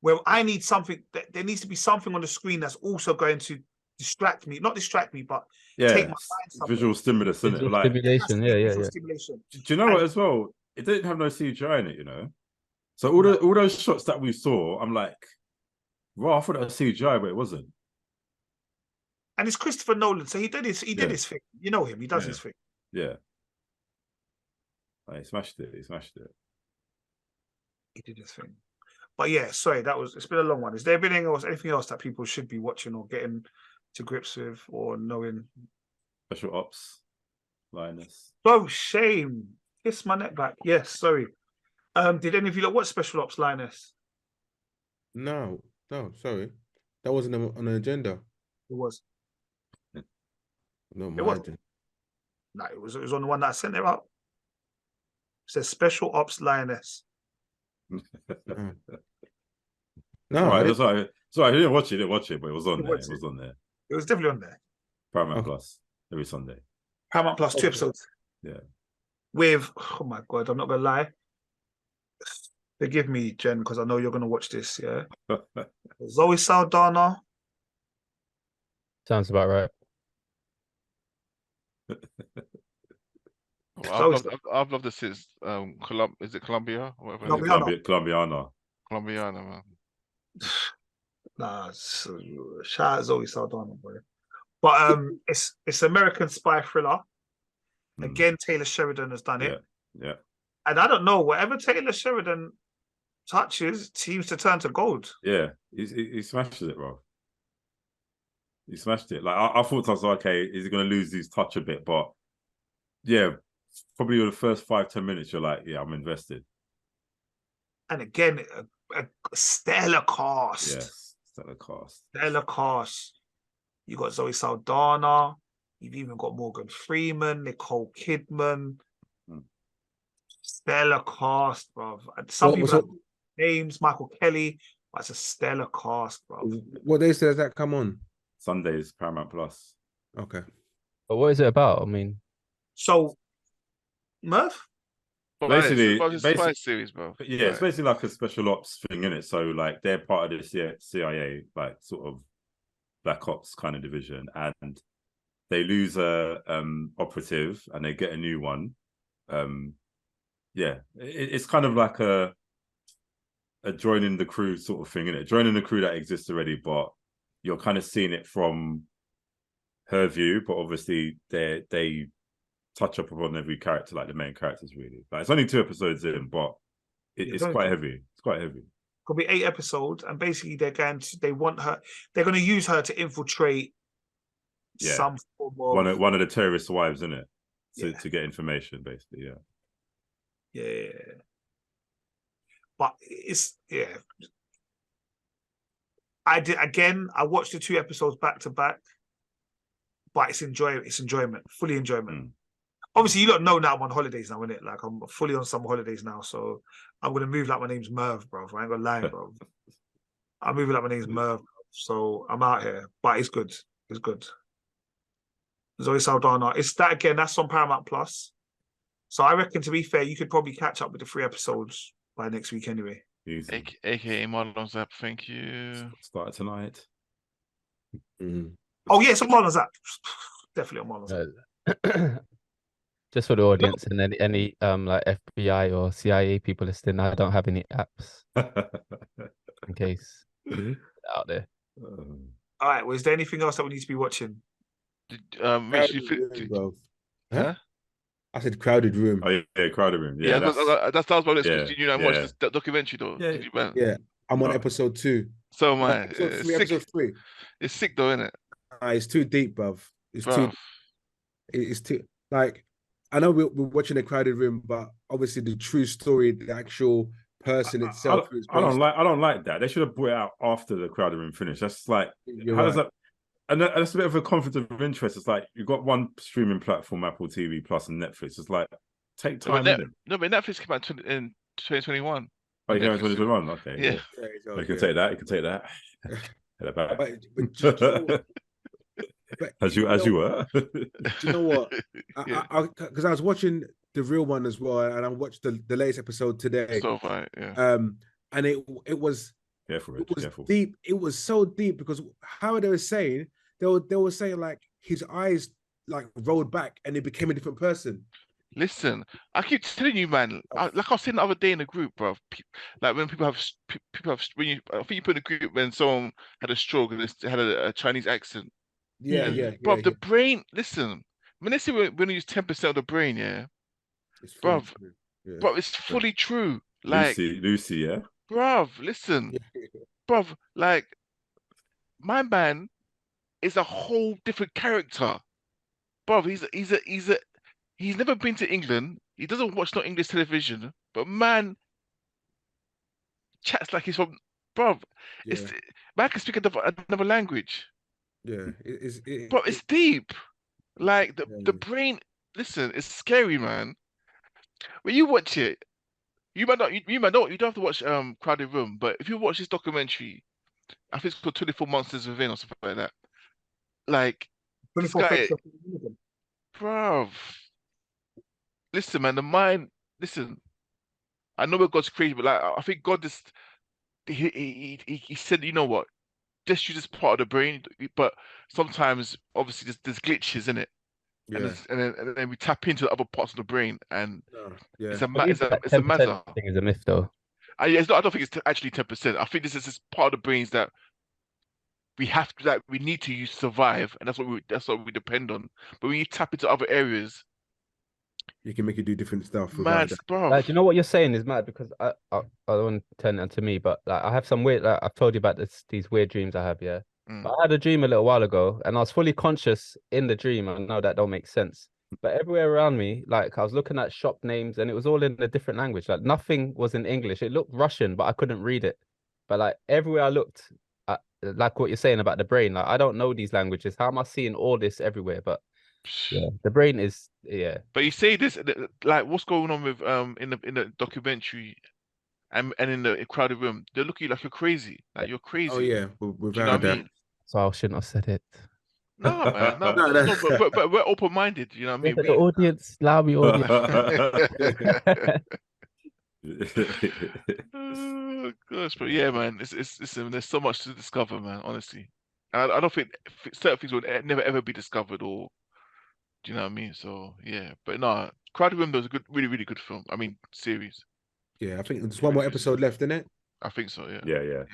Where I need something. There needs to be something on the screen that's also going to distract me. Not distract me, but take my mind. Visual stimulus, isn't it? Like stimulation. Yeah. Stimulation. Do you know what as well? It didn't have no CGI in it, you know. So all those shots that we saw, I'm like, well, I thought that was CGI, but it wasn't. And it's Christopher Nolan, so he did his thing. You know him, he does his thing. Yeah. He smashed it. He did his thing. But yeah, sorry, it's been a long one. Is there anything else that people should be watching or getting to grips with or knowing? Special Ops, Lioness. Oh, shame. Kiss my neck back. Yes, sorry. Did any of you watch Special Ops, Lioness? No, sorry. That wasn't on the agenda. It was. No, it was. No, it was on the one that I sent it out. It says Special Ops, Lioness. No, right, sorry, I didn't watch it, but it was on there. It was on there. It was definitely on there. Paramount Plus every Sunday. Paramount Plus, 2 episodes. Yeah. With, oh my God, I'm not gonna lie. Forgive me, Jen, because I know you're gonna watch this. Yeah. Zoe Saldana. Sounds about right. I've loved this since is it Colombia? Colombiana, man. Nah, shout out Zoe Saldana, boy. But it's American spy thriller. Again, Taylor Sheridan has done it. Yeah. And I don't know, whatever Taylor Sheridan touches seems to turn to gold. Yeah, he smashes it, bro. He smashed it. Like I thought, I was like, okay, is he going to lose his touch a bit? But yeah, probably the first 5-10 minutes, you're like, yeah, I'm invested. And again, a stellar cast. Yes, stellar cast. Stellar cast. You got Zoe Saldana. You've even got Morgan Freeman, Nicole Kidman. Stellar cast, bro. Some people have names, Michael Kelly. But it's a stellar cast, bro. What days does that come on? Sundays, Paramount Plus. Okay. But what is it about? I mean, so Murph? Basically, it's a spy series, bro. Yeah, it's basically like a special ops thing, in it. So like they're part of the CIA, like sort of black ops kind of division, and they lose a operative and they get a new one. Yeah, it's kind of like a joining the crew sort of thing, isn't it? Joining the crew that exists already, but you're kind of seeing it from her view. But obviously, they touch up upon every character, like the main characters, really. Like it's only 2 episodes in, but it's quite heavy. It's quite heavy. Could be 8 episodes, and basically they're going to use her to infiltrate some form of one of the terrorist wives, isn't it? To get information, basically. Yeah. But I watched the 2 episodes back to back, but it's enjoyment, fully enjoyment. Obviously, you don't know now I'm on holidays now, innit? Like I'm fully on summer holidays now, so I'm gonna move like my name's Merv, bro. I ain't gonna lie, bro. I'm moving like my name's Merv, so I'm out here. But it's good. It's good. Zoe Saldana. It's that again. That's on Paramount Plus. So I reckon, to be fair, you could probably catch up with the 3 episodes by next week anyway. Easy. AKA Marlon's app. Thank you. Start tonight. Oh yeah, it's on Marlon's app. Definitely on Marlon's app. Just for the audience and any like FBI or CIA people listening, I don't have any apps in case out there. All right. Well, is there anything else that we need to be watching? Huh? I said crowded room. Oh yeah, crowded room. Yeah, that's about this. Did you watch this documentary though? Yeah. Yeah, I'm on episode 2. So am I. Episode 3. It's sick though, isn't it? It's too deep, bruv. It's too like. I know we're watching a crowded room, but obviously the true story, the actual person itself. I don't like that. They should have brought it out after the crowded room finished. That's like, does that? And that's a bit of a conflict of interest. It's like you've got one streaming platform, Apple TV Plus and Netflix. It's like take time. But Netflix came out in 2021. Oh, you came out in 2021. Okay, yeah. You can take that. You can take that. As you were. Do you know what? Because I was watching the real one as well, and I watched the latest episode today. So far, yeah. And it was deep. It was so deep because how they were saying they were saying like his eyes like rolled back and he became a different person. Listen, I keep telling you, man. Like I was saying the other day in the group, bro. Like when people have when you, I think you put in a group when someone had a stroke and they had a Chinese accent. Bro, the brain. Listen, when they say we're going to use 10% of the brain, bro, it's fully true. Like Lucy, yeah. Bruv, listen, bruv, like my man is a whole different character. Bruv, he's never been to England. He doesn't watch no English television, but man chats like he's from bruv. Man can speak another language. Yeah, it's deep. Like the brain. Listen, it's scary, man. When you watch it. You might not. You don't have to watch Crowded Room, but if you watch this documentary, I think it's called 24 Monsters Within or something like that. Like, this guy, bruv. Listen, man, the mind. Listen, I know what God's created, but like, I think God just he said, you know what? Just use this part of the brain, but sometimes, obviously, there's glitches in it. And then we tap into the other parts of the brain, and it's a matter. Thing is a myth, though. I don't think it's actually 10%. I think this is just part of the brains that we have to, we need to use to survive, and that's what we depend on. But when you tap into other areas, you can make it do different stuff. Mad, bro. Like, you know what you're saying is mad because I don't want to turn it onto me, but like I have some weird. Like, I've told you about these weird dreams I have, yeah. But I had a dream a little while ago, and I was fully conscious in the dream. I know that don't make sense, but everywhere around me, like I was looking at shop names, and it was all in a different language. Like nothing was in English. It looked Russian, but I couldn't read it. But like everywhere I looked, like what you're saying about the brain, like I don't know these languages. How am I seeing all this everywhere? But yeah, the brain is But you say this, like what's going on with in the documentary. And in the crowded room, they look at you like you're crazy. Like you're crazy. Oh yeah, without that. So I shouldn't have said it. No, man. No, but we're open-minded. You know what I mean? The audience, allow me, audience. Oh, gosh, but yeah, man, there's so much to discover, man. Honestly, I don't think certain things will never ever be discovered, or do you know what I mean? So yeah, but no, Crowded Room was a good, really, really good film. I mean, series. Yeah, I think there's one more episode left, isn't it? I think so. Yeah. Yeah.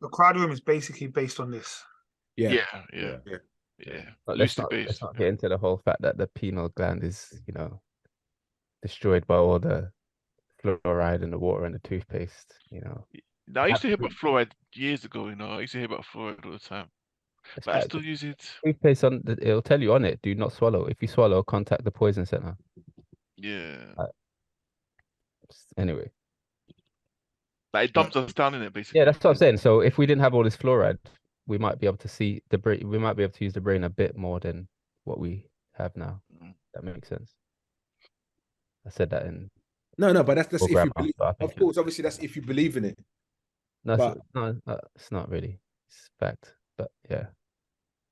The Crowded Room is basically based on this. Yeah. But let's not get into the whole fact that the pineal gland is, destroyed by all the fluoride in the water and the toothpaste. Now, I used to hear about fluoride years ago. I used to hear about fluoride all the time. But I still use it. Toothpaste it'll tell you on it, do not swallow. If you swallow, contact the poison center. Yeah. Anyway. Like it dumps us down in it, basically. Yeah, that's what I'm saying. So if we didn't have all this fluoride, we might be able to see the brain. We might be able to use the brain a bit more than what we have now. That makes sense. I said that in. No, but that's if you believe. Of course, obviously, that's if you believe in it. No, it's not really. It's fact, but yeah.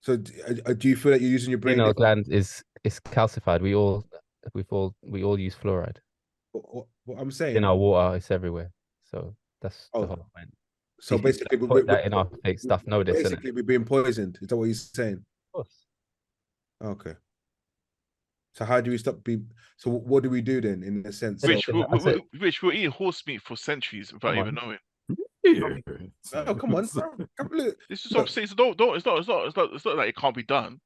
So, do you feel that you're using your brain? Pineal gland is calcified. We all use fluoride. What I'm saying in our water, it's everywhere. So that's the whole point. So basically, we put that in our fake stuff. Know this, basically, we're being poisoned. Is that what you're saying? Of course. Okay. So how do we stop being? So what do we do then, in a sense? Rich, we're eating horse meat for centuries without even knowing. Oh, come on, bro. This is what I'm saying. So don't. It's not like it can't be done.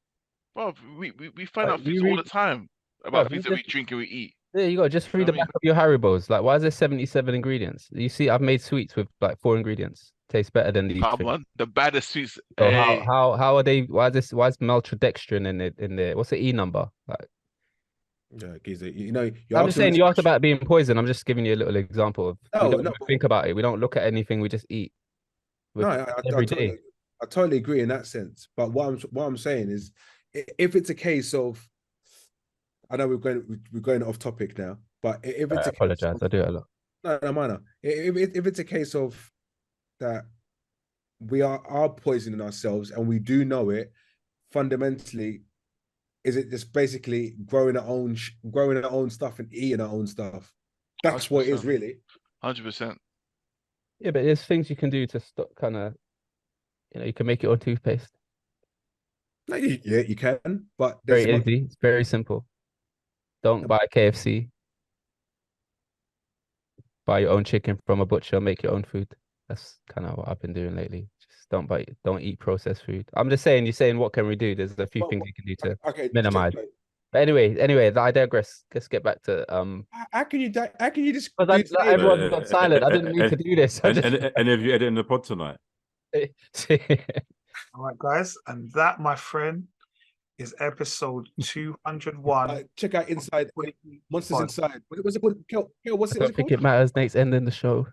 Bro, we find out things all the time about things that we drink and we eat. There you go. Just read the back of your Haribos. Like, why is there 77 ingredients? You see, I've made sweets with like 4 ingredients. Tastes better than these. Come on, the baddest sweets. So how are they? Why is maltodextrin in there? What's the E number? Like, Yeah, Giza, you know, I'm just saying you asked about being poisoned. I'm just giving you a little example of we don't even think about it. We don't look at anything. We just eat. Every day. I totally agree in that sense. But what I'm saying is, if it's a case of, I know we're going off topic now, but if it's I apologize, I do it a lot. No, minor. If it's a case of that we are poisoning ourselves and we do know it, fundamentally, is it just basically growing our own stuff and eating our own stuff? That's 100%. What it is, really. 100%. Yeah, but there's things you can do to stop you can make your own toothpaste. No, you can, but very easy. It's very simple. Don't buy KFC. Buy your own chicken from a butcher. Make your own food. That's kind of what I've been doing lately. Just don't eat processed food. I'm just saying. You're saying what can we do? There's a few things you can do to minimize. But anyway, I digress. Let's get back to How can you just? Everyone's got silent. I didn't mean to do this. And have you edited the pod tonight? All right, guys, and that, my friend, is episode 201. Check out Inside Monsters Inside. What's it called? What's it called? I don't think it matters. Nate's ending the show.